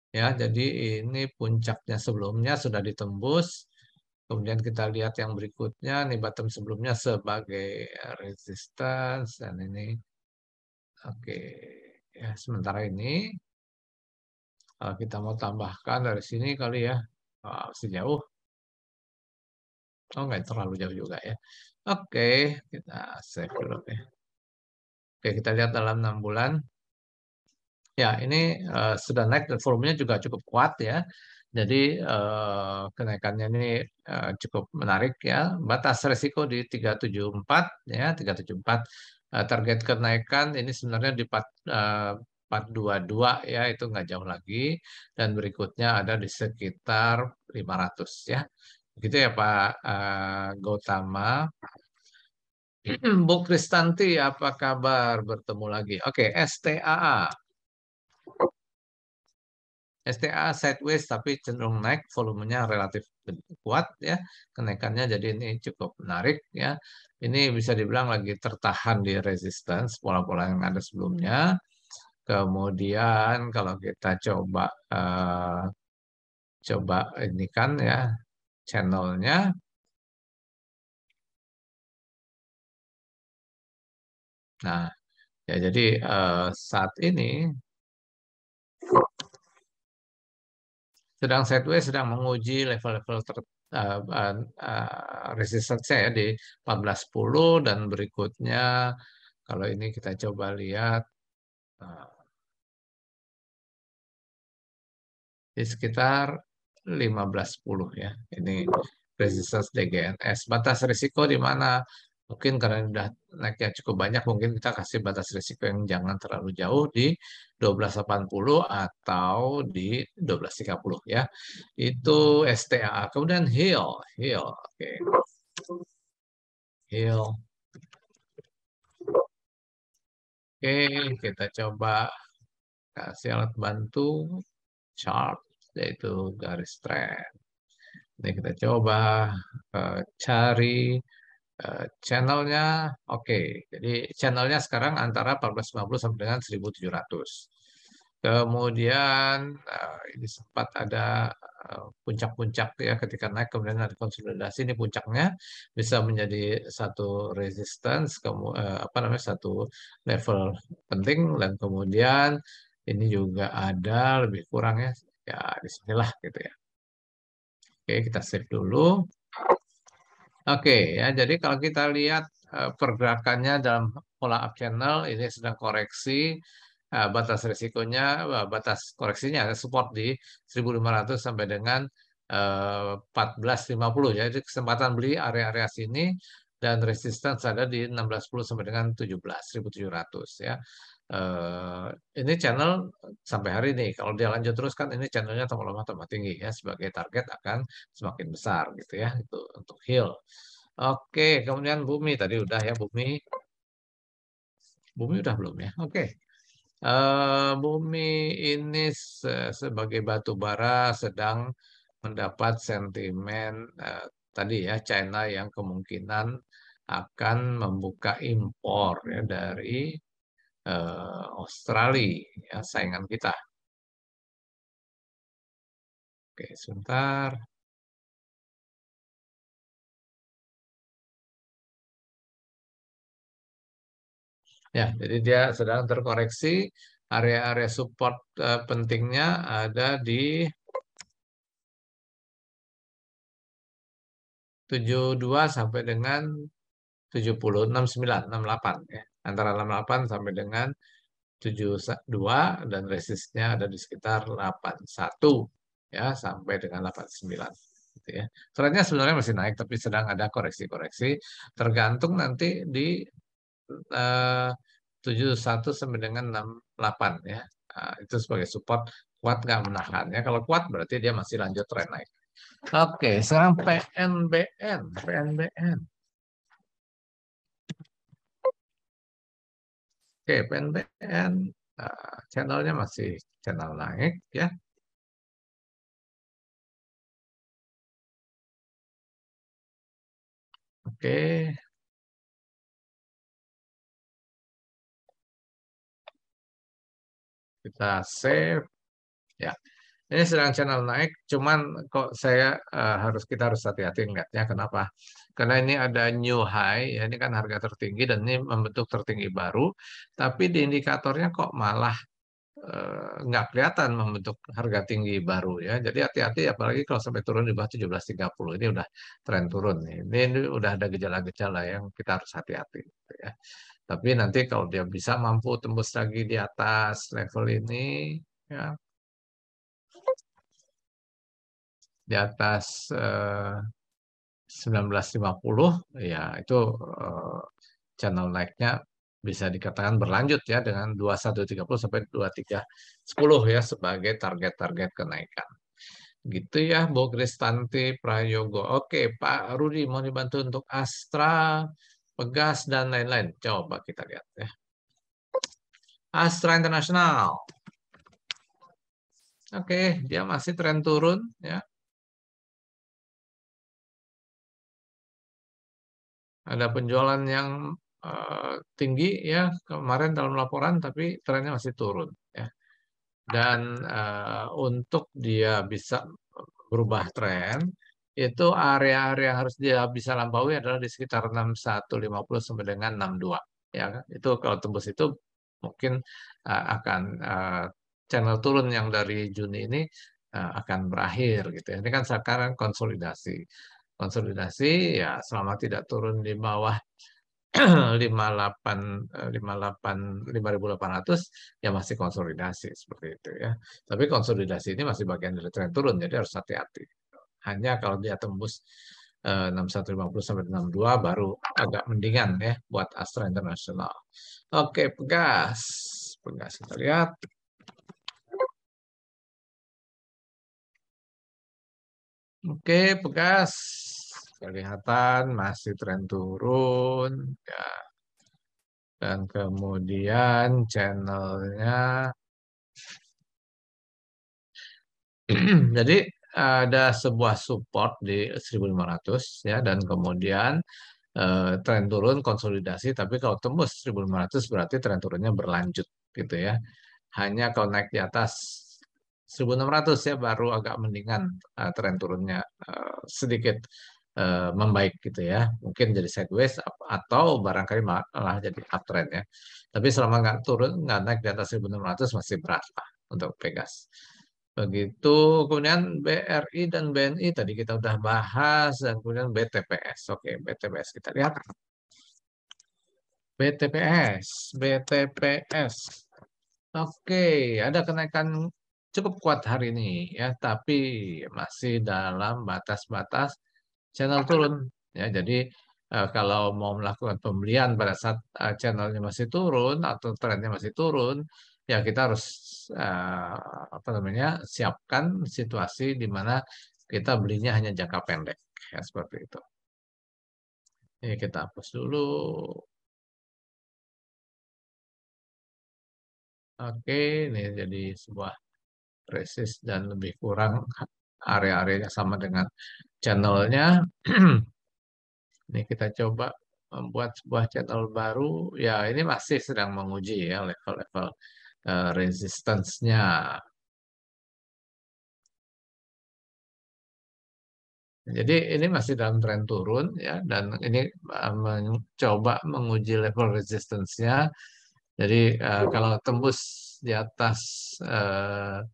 Ya, jadi ini puncaknya sebelumnya sudah ditembus. Kemudian kita lihat yang berikutnya, nih bottom sebelumnya sebagai resistance dan ini, oke. Ya, sementara ini kita mau tambahkan dari sini kali ya, sejauh, oh nggak terlalu jauh juga ya. Oke, kita save dulu ya. Oke, kita lihat dalam 6 bulan. Ya, ini sudah naik dan volumenya juga cukup kuat ya. Jadi kenaikannya ini cukup menarik ya. Batas resiko di 374 ya, 374. Target kenaikan ini sebenarnya di 422 ya, itu nggak jauh lagi. Dan berikutnya ada di sekitar 500 ya. Begitu ya Pak Gautama. Bu Kristanti, apa kabar? Bertemu lagi. Oke, STAA. STA sideways tapi cenderung naik, volumenya relatif kuat ya, kenaikannya jadi ini cukup menarik ya. Ini bisa dibilang lagi tertahan di resistance pola-pola yang ada sebelumnya. Kemudian kalau kita coba ini kan ya channelnya. Nah, ya jadi saat ini sedang sideways sedang menguji level-level resistance ya di 1410 dan berikutnya kalau ini kita coba lihat uh, di sekitar 1510 ya. Ini resistance DGNS. Batas risiko di mana? Mungkin karena sudah naiknya cukup banyak, mungkin kita kasih batas risiko yang jangan terlalu jauh di 1280 atau di 1230 ya. Itu STA. Kemudian Hill, oke. Hill. Oke, kita coba kasih alat bantu chart yaitu garis trend. Ini kita coba cari channelnya. Oke, jadi channelnya sekarang antara 1450 sampai dengan 1700. Kemudian ini sempat ada puncak-puncak ya ketika naik kemudian ada konsolidasi ini puncaknya bisa menjadi satu resistance apa namanya satu level penting dan kemudian ini juga ada lebih kurang ya ya di sinilah gitu ya. Oke, kita save dulu. Oke ya, jadi kalau kita lihat pergerakannya dalam pola up channel ini sedang koreksi batas risikonya, batas koreksinya ada support di 1500 sampai dengan 1450 ya. Jadi kesempatan beli area-area sini dan resistance ada di 1610 sampai dengan 17.700 ya. Eh, ini channel sampai hari ini. Kalau dia lanjut terus kan ini channelnya tambah tinggi ya. Sebagai target akan semakin besar gitu ya. Itu untuk hill. Oke, kemudian bumi tadi udah ya bumi. Bumi udah belum ya? Oke. Bumi ini sebagai batu bara sedang mendapat sentimen tadi ya China yang kemungkinan akan membuka impor ya dari Australia ya saingan kita. Oke, sebentar. Ya, jadi dia sedang terkoreksi. Area-area support pentingnya ada di 72 sampai dengan 70, 69, 68 ya. Antara 68 sampai dengan 72 dan resistnya ada di sekitar 81 ya sampai dengan 89 gitu ya. Trennya sebenarnya masih naik tapi sedang ada koreksi-koreksi tergantung nanti di 71 sampai dengan 68 ya. Nah, itu sebagai support kuat nggak menahan ya. Kalau kuat berarti dia masih lanjut tren naik. Oke, sekarang PNBN. PNBN. Oke, PNBN channelnya masih channel naik ya. Oke, kita save ya. Ini sedang channel naik, cuman kok kita harus hati-hati ngeliatnya. Kenapa? Karena ini ada new high, ya ini kan harga tertinggi dan ini membentuk tertinggi baru, tapi di indikatornya kok malah nggak kelihatan membentuk harga tinggi baru ya. Jadi hati-hati apalagi kalau sampai turun di bawah 17.30 ini udah tren turun nih. Ini udah ada gejala-gejala yang kita harus hati-hati gitu ya. Tapi nanti kalau dia bisa mampu tembus lagi di atas level ini ya di atas 1950 ya itu eh, channel naiknya bisa dikatakan berlanjut ya dengan 2130 sampai 2310 ya sebagai target-target kenaikan. Gitu ya, Bu Kristanti Prayogo. Oke, Pak Rudi mau dibantu untuk Astra, Pegas, dan lain-lain. Coba kita lihat ya. Astra Internasional. Oke, dia masih tren turun ya. Ada penjualan yang tinggi ya kemarin dalam laporan, tapi trennya masih turun ya. Dan untuk dia bisa berubah tren, itu area-area yang harus dia bisa lampaui adalah di sekitar 6150 sampai dengan 62. Ya, kan? Itu kalau tembus itu mungkin akan channel turun yang dari Juni ini akan berakhir gitu ya. Ini kan sekarang konsolidasi. Konsolidasi ya selama tidak turun di bawah 58 58 5.800 ya masih konsolidasi seperti itu ya. Tapi konsolidasi ini masih bagian dari tren turun jadi harus hati-hati. Hanya kalau dia tembus 6150 sampai 62 baru agak mendingan ya buat Astra Internasional. Oke, Pegas. Pegas kita lihat. Oke, Pegas. Kelihatan masih tren turun ya. Dan kemudian channelnya jadi ada sebuah support di 1.500 ya dan kemudian tren turun konsolidasi tapi kalau tembus 1.500 berarti tren turunnya berlanjut gitu ya. Hanya kalau naik di atas 1.600 ya baru agak mendingan tren turunnya sedikit membaik gitu ya. Mungkin jadi sideways atau barangkali malah jadi uptrend ya. Tapi selama nggak turun, nggak naik di atas 1.600 masih berat lah untuk Pegas. Begitu, kemudian BRI dan BNI tadi kita udah bahas, dan kemudian BTPS. Oke, BTPS kita lihat. BTPS, BTPS. Oke, ada kenaikan cukup kuat hari ini ya, tapi masih dalam batas-batas channel turun. Ya, jadi kalau mau melakukan pembelian pada saat channelnya masih turun atau trennya masih turun, ya kita harus apa namanya siapkan situasi di mana kita belinya hanya jangka pendek, ya seperti itu. Ini kita hapus dulu. Oke, ini jadi sebuah resist dan lebih kurang area-areanya sama dengan channelnya. Ini kita coba membuat sebuah channel baru. Ya, ini masih sedang menguji ya level-level resistance-nya. Jadi ini masih dalam tren turun ya, dan ini mencoba menguji level resistance-nya. Jadi kalau tembus di atas 28,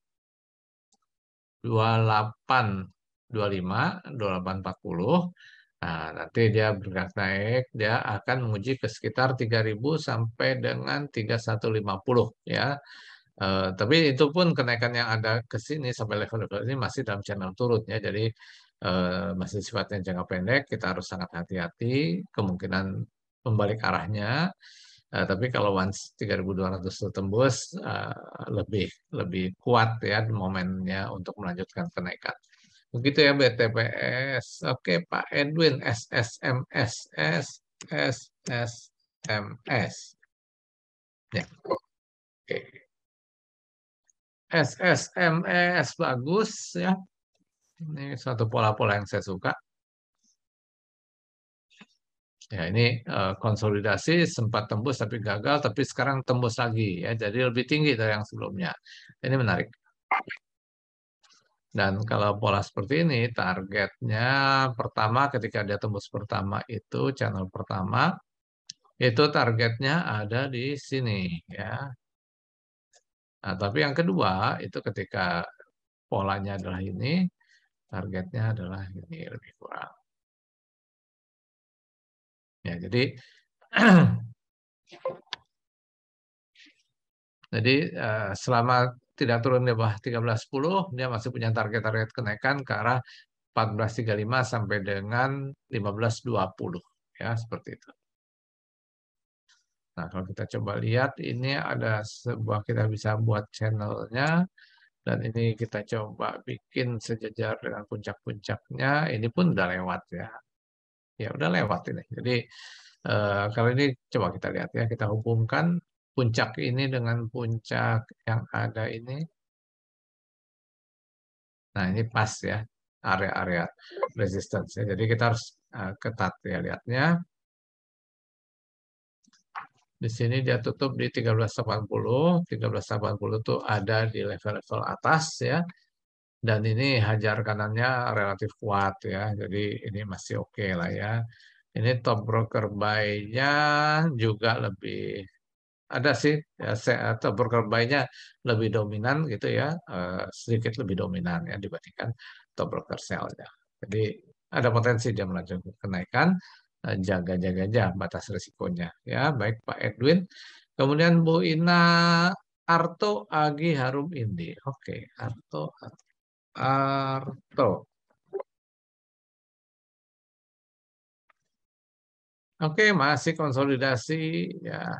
25, 2840. Nah, nanti dia bergerak naik, dia akan menguji ke sekitar 3000 sampai dengan 3150 ya. Tapi itu pun kenaikan yang ada ke sini sampai level-level ini masih dalam channel turun ya. Jadi masih sifatnya jangka pendek, kita harus sangat hati-hati kemungkinan membalik arahnya. Tapi kalau once 3200 itu tembus, lebih lebih kuat ya momennya untuk melanjutkan kenaikan. Begitu ya BTPS. Oke Pak Edwin, SSMS, SSMS. Ya, oke. SSMS bagus ya. Ini satu pola-pola yang saya suka. Ya, ini konsolidasi sempat tembus tapi gagal, tapi sekarang tembus lagi ya, jadi lebih tinggi dari yang sebelumnya. Ini menarik. Dan kalau pola seperti ini, targetnya pertama ketika dia tembus pertama itu channel pertama, itu targetnya ada di sini ya. Nah, tapi yang kedua itu ketika polanya adalah ini, targetnya adalah ini lebih kurang. Ya, jadi Jadi selama tidak turun di bawah 13.10, dia masih punya target-target kenaikan ke arah 14.35 sampai dengan 15.20 ya seperti itu. Nah, kalau kita coba lihat ini ada sebuah kita bisa buat channelnya dan ini kita coba bikin sejajar dengan puncak-puncaknya. Ini pun udah lewat ya. Ya udah lewat ini. Jadi kalau ini coba kita lihat ya, kita hubungkan puncak ini dengan puncak yang ada ini. Nah, ini pas ya, area-area resistance ya. Jadi kita harus ketat ya lihatnya. Di sini dia tutup di 1380. 1380 itu ada di level-level atas ya. Dan ini hajar kanannya relatif kuat ya. Jadi ini masih oke lah ya. Ini top broker buy-nya juga lebih ada sih ya, atau broker buy-nya lebih dominan gitu ya, sedikit lebih dominan ya dibandingkan top broker sell-nya. Jadi ada potensi dia melanjutkan kenaikan, jaga-jaga aja batas risikonya ya. Baik Pak Edwin, kemudian Bu Ina Arto Agi Harum Indi. Oke, Arto. Oke, masih konsolidasi ya.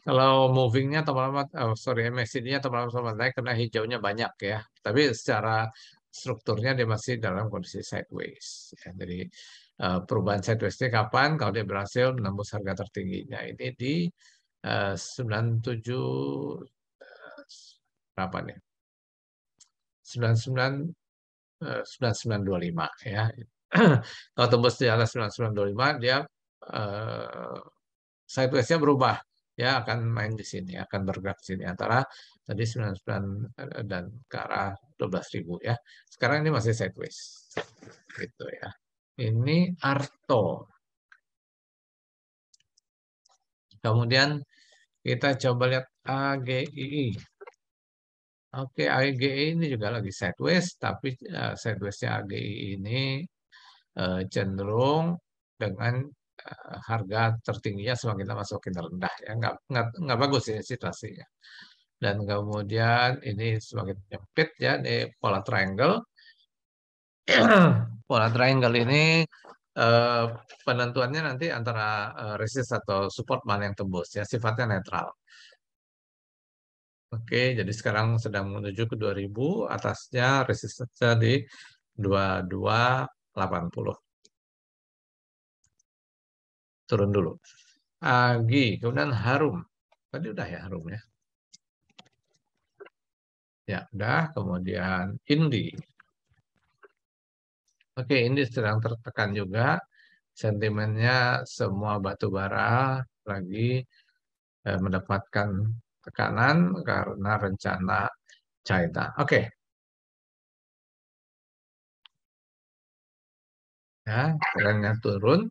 Kalau movingnya lama-lama, sorry, MACD-nya lama-lama naik karena hijaunya banyak ya. Tapi secara strukturnya dia masih dalam kondisi sideways. Ya. Jadi perubahan sideways-nya kapan? Kalau dia berhasil menembus harga tertingginya ini di 97 berapa nih? 99 9925 ya. Kalau tembus di atas 9925 dia sideways-nya berubah ya, akan main di sini, akan bergerak di sini antara tadi 99 dan ke arah 12.000 ya. Sekarang ini masih sideways. Gitu ya. Ini Arto. Kemudian kita coba lihat AGII. Oke, AGII ini juga lagi sideways, tapi sideways-nya AGII ini cenderung dengan harga tertingginya semakin lama semakin rendah ya, nggak bagus ini situasinya. Dan kemudian ini semakin menyempit ya, ini pola triangle. Pola triangle ini eh, penentuannya nanti antara resist atau support mana yang tembus ya, sifatnya netral. Oke, jadi sekarang sedang menuju ke 2000, atasnya resistance di 2280. Turun dulu. Agi, kemudian Harum. Tadi udah ya Harum ya. Ya, udah. Kemudian Indi. Oke, ini sedang tertekan juga. Sentimennya semua batu bara lagi mendapatkan tekanan karena rencana China. Oke, ya, trennya turun.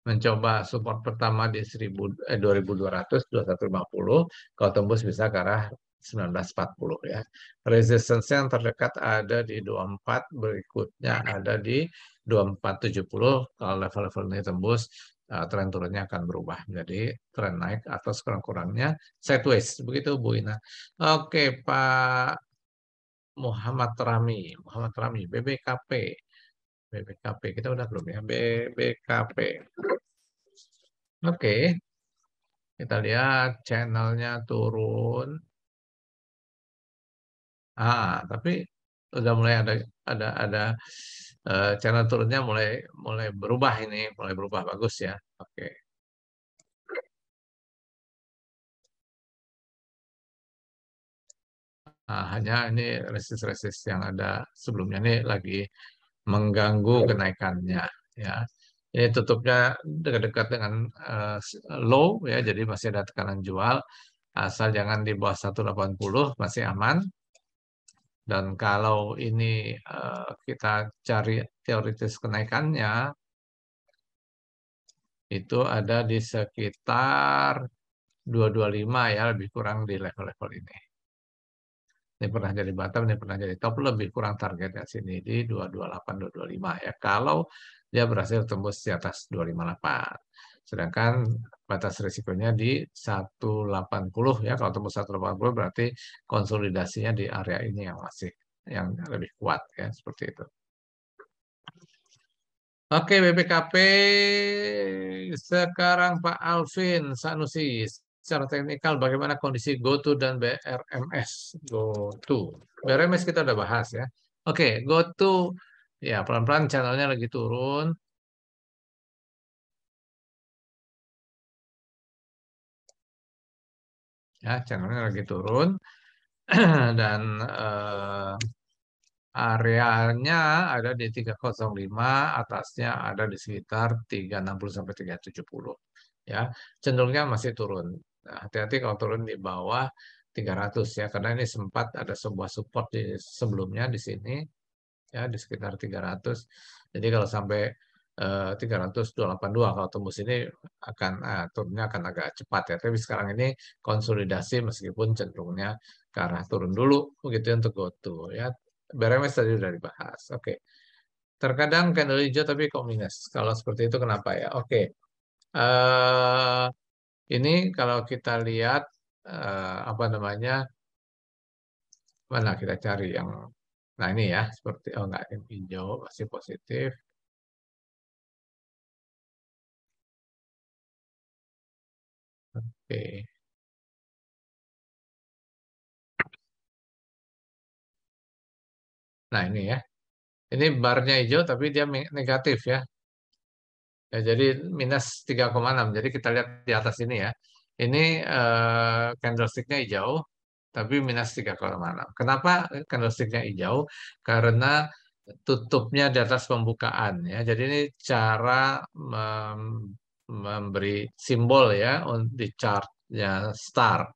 Mencoba support pertama di 2200, 2150. Kalau tembus bisa ke arah 1940 ya. Resistance yang terdekat ada di 24, berikutnya ada di 2470. Kalau level-level ini tembus, tren turunnya akan berubah menjadi tren naik atau sekurang-kurangnya sideways. Begitu Bu Ina. Oke, Pak Muhammad Rami, BBKP. BBKP kita udah belum ya? BBKP. Oke, kita lihat channelnya turun. Tapi udah mulai ada channel turunnya mulai mulai berubah ini, mulai berubah bagus ya. Oke. Hanya ini resist-resist yang ada sebelumnya ini lagi mengganggu kenaikannya ya. Ini tutupnya dekat-dekat dengan low ya, jadi masih ada tekanan jual. Asal jangan di bawah 180 masih aman. Dan kalau ini kita cari teoritis kenaikannya, itu ada di sekitar 225 ya, lebih kurang di level-level ini. Ini pernah jadi bottom, ini pernah jadi top, lebih kurang targetnya sini di 228, 225 ya. Kalau dia berhasil tembus di atas 258. Sedangkan batas risikonya di 180 ya. Kalau tembus 180 berarti konsolidasinya di area ini yang masih yang lebih kuat ya, seperti itu. Oke, BPKP sekarang Pak Alvin Sanusi. Secara teknikal bagaimana kondisi GoTo dan BRMS? GoTo. BRMS kita udah bahas ya. Oke, GoTo ya pelan-pelan channelnya lagi turun. Ya, channelnya lagi turun. Dan areanya ada di 305, atasnya ada di sekitar 360 sampai 370. Ya, cenderungnya masih turun. Nah, hati-hati kalau turun di bawah 300 ya, karena ini sempat ada sebuah support di sebelumnya di sini ya di sekitar 300. Jadi kalau sampai 300 282 kalau tembus ini akan turunnya akan agak cepat ya. Tapi sekarang ini konsolidasi meskipun cenderungnya ke arah turun dulu begitu ya untuk GoTo ya. BRMS tadi sudah dibahas. Oke. Terkadang candle hijau tapi kok minus. Kalau seperti itu kenapa ya? Oke. eh ini kalau kita lihat apa namanya? Mana kita cari yang nah ini ya seperti oh enggak yang hijau masih positif. Oke. Nah ini ya. Ini barnya hijau tapi dia negatif ya. Ya, jadi minus 3,6. Jadi kita lihat di atas ini ya. Ini candlesticknya hijau, tapi minus 3,6. Kenapa candlesticknya hijau? Karena tutupnya di atas pembukaan ya. Jadi ini cara memberi simbol ya di chartnya star.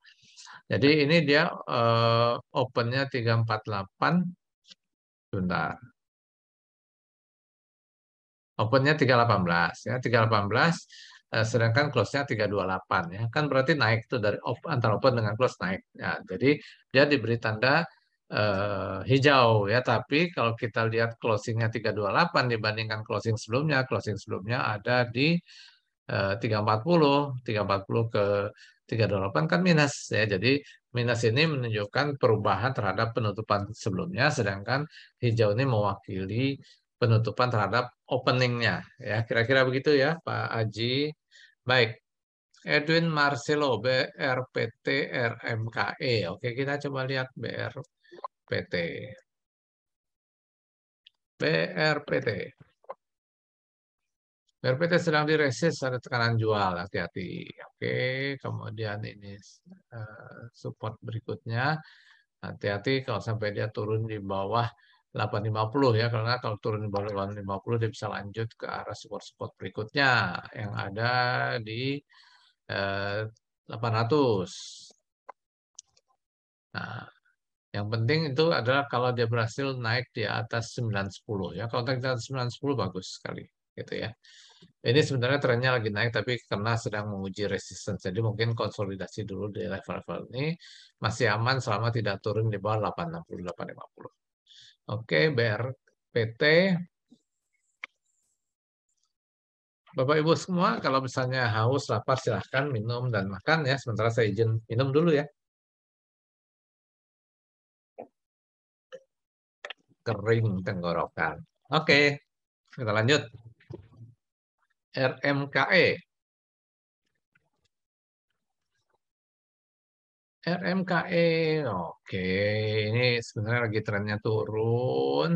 Jadi ini dia opennya 348. Sebentar. Opennya 318 ya, 318 sedangkan close-nya 328 ya. Kan berarti naik tuh dari antara open dengan close naik. Ya, jadi dia diberi tanda hijau ya, tapi kalau kita lihat closing-nya 328 dibandingkan closing sebelumnya ada di 340, 340 ke 328 kan minus ya. Jadi minus ini menunjukkan perubahan terhadap penutupan sebelumnya, sedangkan hijau ini mewakili penutupan terhadap openingnya. Ya, kira-kira begitu ya, Pak Aji. Baik, Edwin Marcelo, BRPT RMKE. Oke, kita coba lihat BRPT. BRPT. BRPT sedang diresist, ada tekanan jual, hati-hati. Oke, kemudian ini support berikutnya. Hati-hati kalau sampai dia turun di bawah 850 ya, karena kalau turun di bawah 850 dia bisa lanjut ke arah support-support berikutnya yang ada di 800. Nah, yang penting itu adalah kalau dia berhasil naik di atas 910 ya. Kalau naik di atas 910 bagus sekali gitu ya. Ini sebenarnya trennya lagi naik tapi karena sedang menguji resistance. Jadi mungkin konsolidasi dulu di level-level ini masih aman selama tidak turun di bawah 860 850. Oke, BRPT. Bapak Ibu semua kalau misalnya haus, lapar silahkan minum dan makan ya. Sementara saya izin minum dulu ya. Kering tenggorokan. Oke, kita lanjut. RMKE. RMKE, oke, ini sebenarnya lagi trennya turun.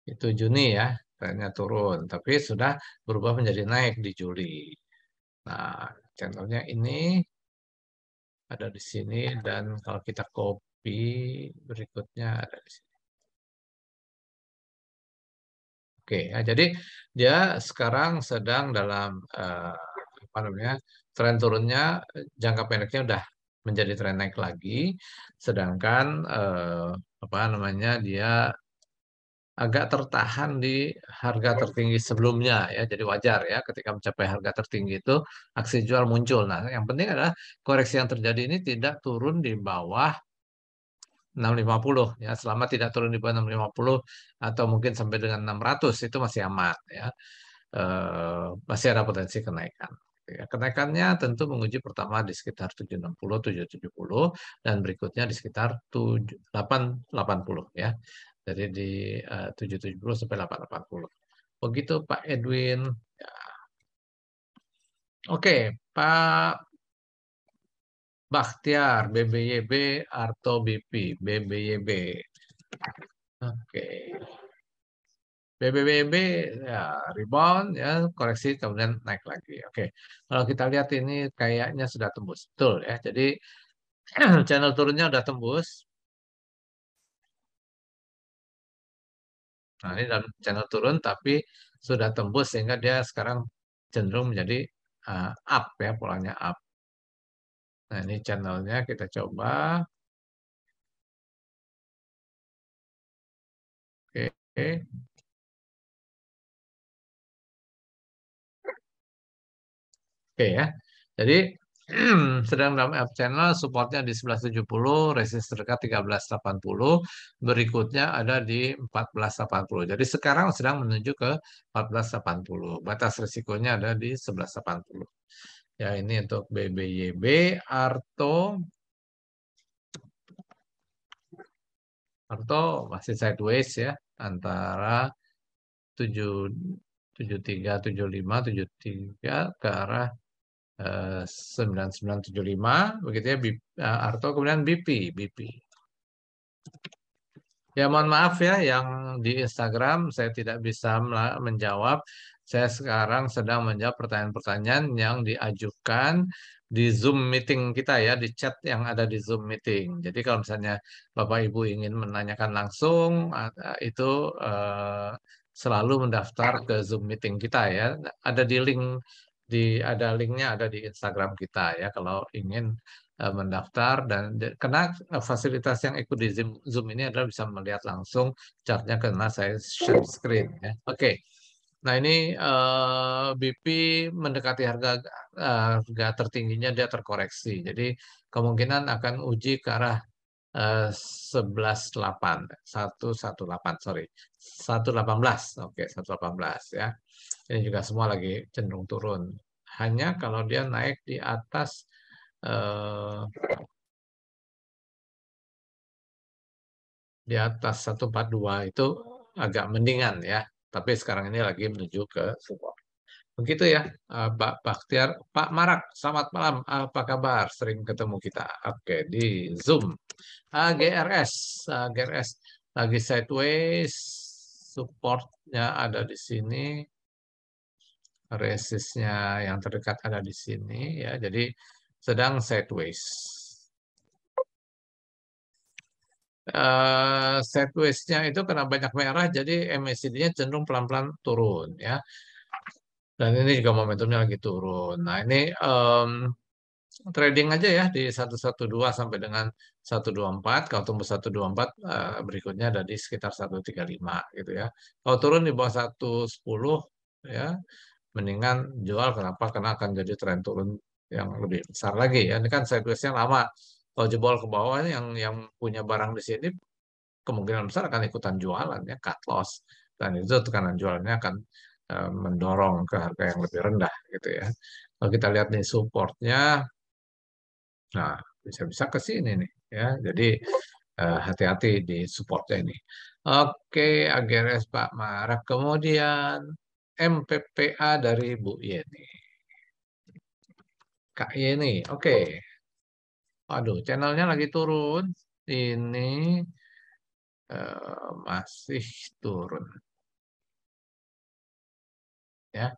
Itu Juni ya, trennya turun, tapi sudah berubah menjadi naik di Juli. Nah, channelnya ini ada di sini dan kalau kita copy berikutnya ada di sini. Oke, ya, jadi dia sekarang sedang dalam apa namanya tren turunnya jangka pendeknya udah menjadi tren naik lagi, sedangkan apa namanya dia agak tertahan di harga tertinggi sebelumnya ya, jadi wajar ya ketika mencapai harga tertinggi itu aksi jual muncul. Nah, yang penting adalah koreksi yang terjadi ini tidak turun di bawah 650 ya, selama tidak turun di bawah 650 atau mungkin sampai dengan 600 itu masih aman ya. Masih ada potensi kenaikan. Ya, kenaikannya tentu menguji pertama di sekitar 760, 770 dan berikutnya di sekitar 880 ya. Jadi di 770 sampai 880. Begitu Pak Edwin. Ya. Oke, Pak Bakhtiar, BBYB atau BP, BBYB. Oke. BBBB ya rebound ya koreksi kemudian naik lagi. Oke. Kalau kita lihat ini kayaknya sudah tembus. Betul ya. Jadi channel turunnya sudah tembus. Nah, ini dalam channel turun tapi sudah tembus sehingga dia sekarang cenderung menjadi up ya, polanya up. Nah, ini channelnya kita coba. Oke. Oke ya. Jadi sedang dalam up channel, supportnya di 1170, resist terdekat 1380, berikutnya ada di 1480. Jadi sekarang sedang menuju ke 1480. Batas risikonya ada di 1180. Ya, ini untuk BBYB, Arto masih sideways ya, antara 7 73 75 73 ke arah 9975 begitu ya, Arto kemudian BP. Ya mohon maaf ya yang di Instagram saya tidak bisa menjawab. Saya sekarang sedang menjawab pertanyaan-pertanyaan yang diajukan di Zoom meeting kita ya, di chat yang ada di Zoom meeting. Jadi kalau misalnya Bapak Ibu ingin menanyakan langsung, itu eh, selalu mendaftar ke Zoom meeting kita ya. Ada di link ada linknya ada di Instagram kita ya kalau ingin mendaftar dan karena fasilitas yang ikut di Zoom ini adalah bisa melihat langsung chartnya karena saya share screen ya. Oke. Nah ini BP mendekati harga tertingginya dia terkoreksi. Jadi kemungkinan akan uji ke arah 11.8 118 sorry 118 oke 118 ya. Ini juga semua lagi cenderung turun. Hanya kalau dia naik di atas eh, 142 itu agak mendingan ya. Tapi sekarang ini lagi menuju ke support. Begitu ya, Pak Baktiar. Pak Marak, selamat malam. Apa kabar? Sering ketemu kita. Oke, di Zoom. GRS, GRS lagi sideways, supportnya ada di sini, resistnya yang terdekat ada di sini ya. Jadi sedang sideways. Sideways-nya itu karena banyak merah, jadi MACD-nya cenderung pelan-pelan turun ya. Dan ini juga momentumnya lagi turun. Nah ini trading aja ya di 112 sampai dengan 124. Kalau tembus 124, berikutnya ada di sekitar 135 gitu ya. Kalau turun di bawah 110 ya, mendingan jual. Kenapa? Karena akan jadi tren turun yang lebih besar lagi ya. Ini kan sideways-nya lama. Kalau jebol ke bawah, yang punya barang di sini kemungkinan besar akan ikutan jualan ya, cut loss. Dan itu tekanan jualannya akan mendorong ke harga yang lebih rendah gitu ya. Kalau kita lihat nih supportnya, nah bisa-bisa ke sini nih ya. Jadi hati-hati di supportnya ini. Oke, AGRS Pak Marak. Kemudian MPPA dari Bu Yeni. Kak Yeni, oke. Aduh, channelnya lagi turun. Ini masih turun ya.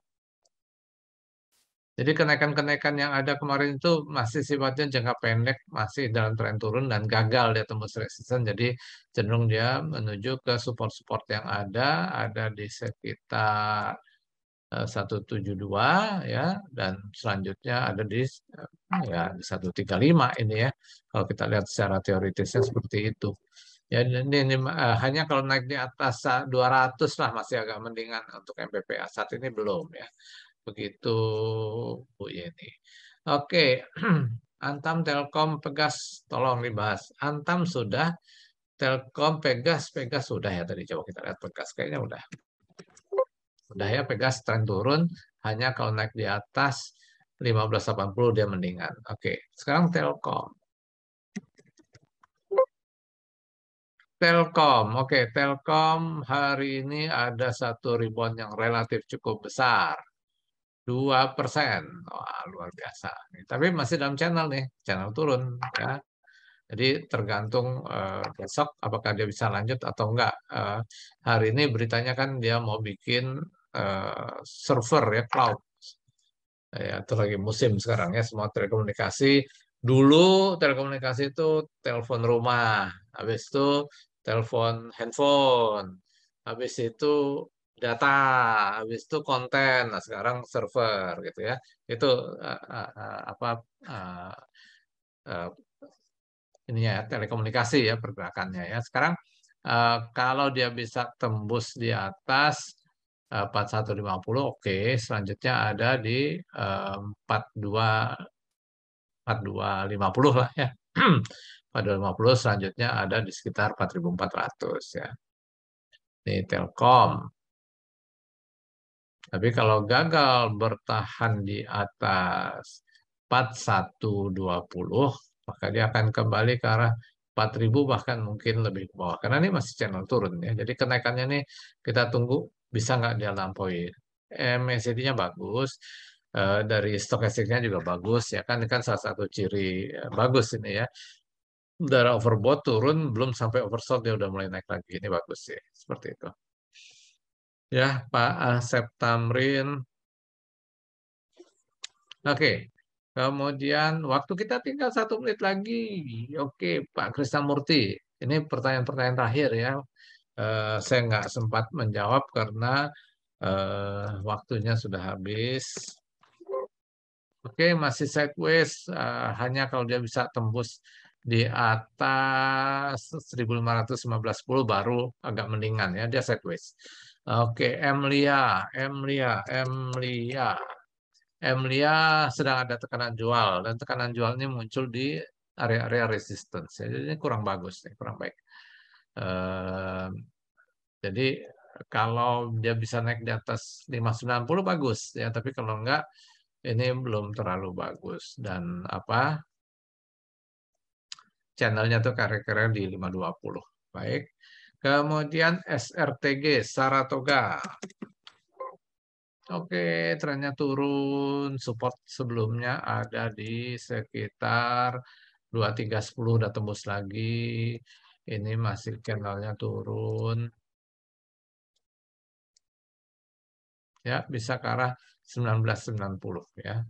Jadi kenaikan-kenaikan yang ada kemarin itu masih sifatnya jangka pendek, masih dalam tren turun dan gagal dia tembus resisten. Jadi cenderung dia menuju ke support-support yang ada di sekitar 172 ya, dan selanjutnya ada di ya di 135 ini ya. Kalau kita lihat secara teoritisnya seperti itu. Ya ini hanya kalau naik di atas 200 lah masih agak mendingan untuk MPPA. Saat ini belum ya. Begitu Bu Yeni. Oke, Antam, Telkom, Pegas, tolong dibahas. Antam sudah, Telkom, Pegas sudah ya tadi. Coba kita lihat Pegas, kayaknya udah. Udah ya, Pegas tren turun. Hanya kalau naik di atas 1580 dia mendingan. Oke, sekarang Telkom. Telkom, oke, Telkom hari ini ada satu rebound yang relatif cukup besar. 2%. Wah, luar biasa. Tapi masih dalam channel nih, channel turun ya. Jadi tergantung besok apakah dia bisa lanjut atau enggak. Hari ini beritanya kan dia mau bikin server ya, cloud. Ya, itu lagi musim sekarang ya, semua telekomunikasi. Dulu telekomunikasi itu telepon rumah, habis itu telepon handphone, habis itu data, habis itu konten. Nah, sekarang server gitu ya. Itu apa uh, uh, ininya ya, telekomunikasi ya pergerakannya ya. Sekarang kalau dia bisa tembus di atas 4150, oke. Selanjutnya ada di 42 4250 lah ya. 4250, selanjutnya ada di sekitar 4400 ya. Ini Telkom. Tapi kalau gagal bertahan di atas 4120, maka dia akan kembali ke arah 4000, bahkan mungkin lebih ke bawah. Karena ini masih channel turun ya. Jadi kenaikannya ini kita tunggu bisa nggak dia lampaui. MACD-nya bagus, dari stokastiknya juga bagus ya kan. Ini kan salah satu ciri bagus ini ya. Darah overbought turun, belum sampai oversold dia udah mulai naik lagi. Ini bagus sih, seperti itu. Ya, Pak Asep Tamrin. Oke, kemudian waktu kita tinggal 1 menit lagi. Oke, Pak Krisnamurti. Ini pertanyaan-pertanyaan terakhir ya. Saya nggak sempat menjawab karena waktunya sudah habis. Oke, masih sideways. Hanya kalau dia bisa tembus di atas 1515 baru agak mendingan ya. Dia sideways. Oke, Emlia. Emlia sedang ada tekanan jual dan tekanan jualnya muncul di area-area resistance. Ya. Jadi ini kurang bagus, nih, kurang baik. Eh, jadi kalau dia bisa naik di atas 590 bagus ya, tapi kalau enggak ini belum terlalu bagus dan apa channelnya tuh kira-kira di 520. Baik. Kemudian SRTG, Saratoga. Oke, trennya turun. Support sebelumnya ada di sekitar 2310 udah tembus lagi. Ini masih candlenya turun. Ya, bisa ke arah 1990 ya.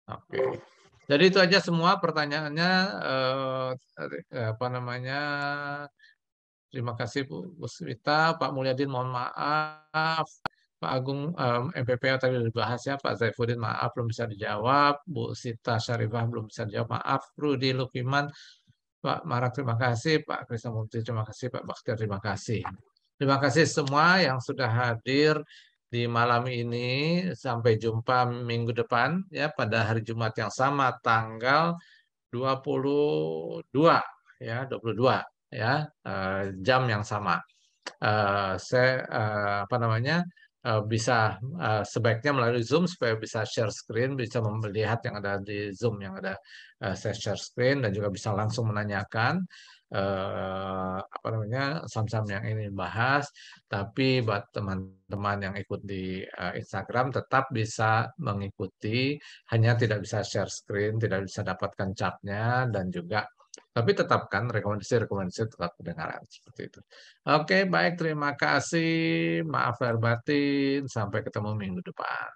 Oke. Jadi itu aja semua pertanyaannya apa namanya? Terima kasih Bu Swita, Pak Mulyadin mohon maaf. Pak Agung MPP tadi sudah dibahas ya, Pak Zaifuddin maaf belum bisa dijawab, Bu Sita Syarifah belum bisa dijawab, maaf, Rudi Lukiman, Pak Marak terima kasih, Pak Krisnamurti terima kasih, Pak Bakhtiar terima kasih. Terima kasih semua yang sudah hadir di malam ini. Sampai jumpa minggu depan ya pada hari Jumat yang sama tanggal 22 ya 22 ya jam yang sama. Saya apa namanya bisa sebaiknya melalui Zoom supaya bisa share screen, bisa melihat yang ada di Zoom yang ada saya share screen dan juga bisa langsung menanyakan apa namanya saham-saham yang ini dibahas. Tapi buat teman-teman yang ikut di Instagram tetap bisa mengikuti, hanya tidak bisa share screen, tidak bisa dapatkan chartnya dan juga tapi tetapkan rekomendasi-rekomendasi tetap kedengaran seperti itu. Oke, baik. Terima kasih. Maaf lahir batin. Sampai ketemu minggu depan.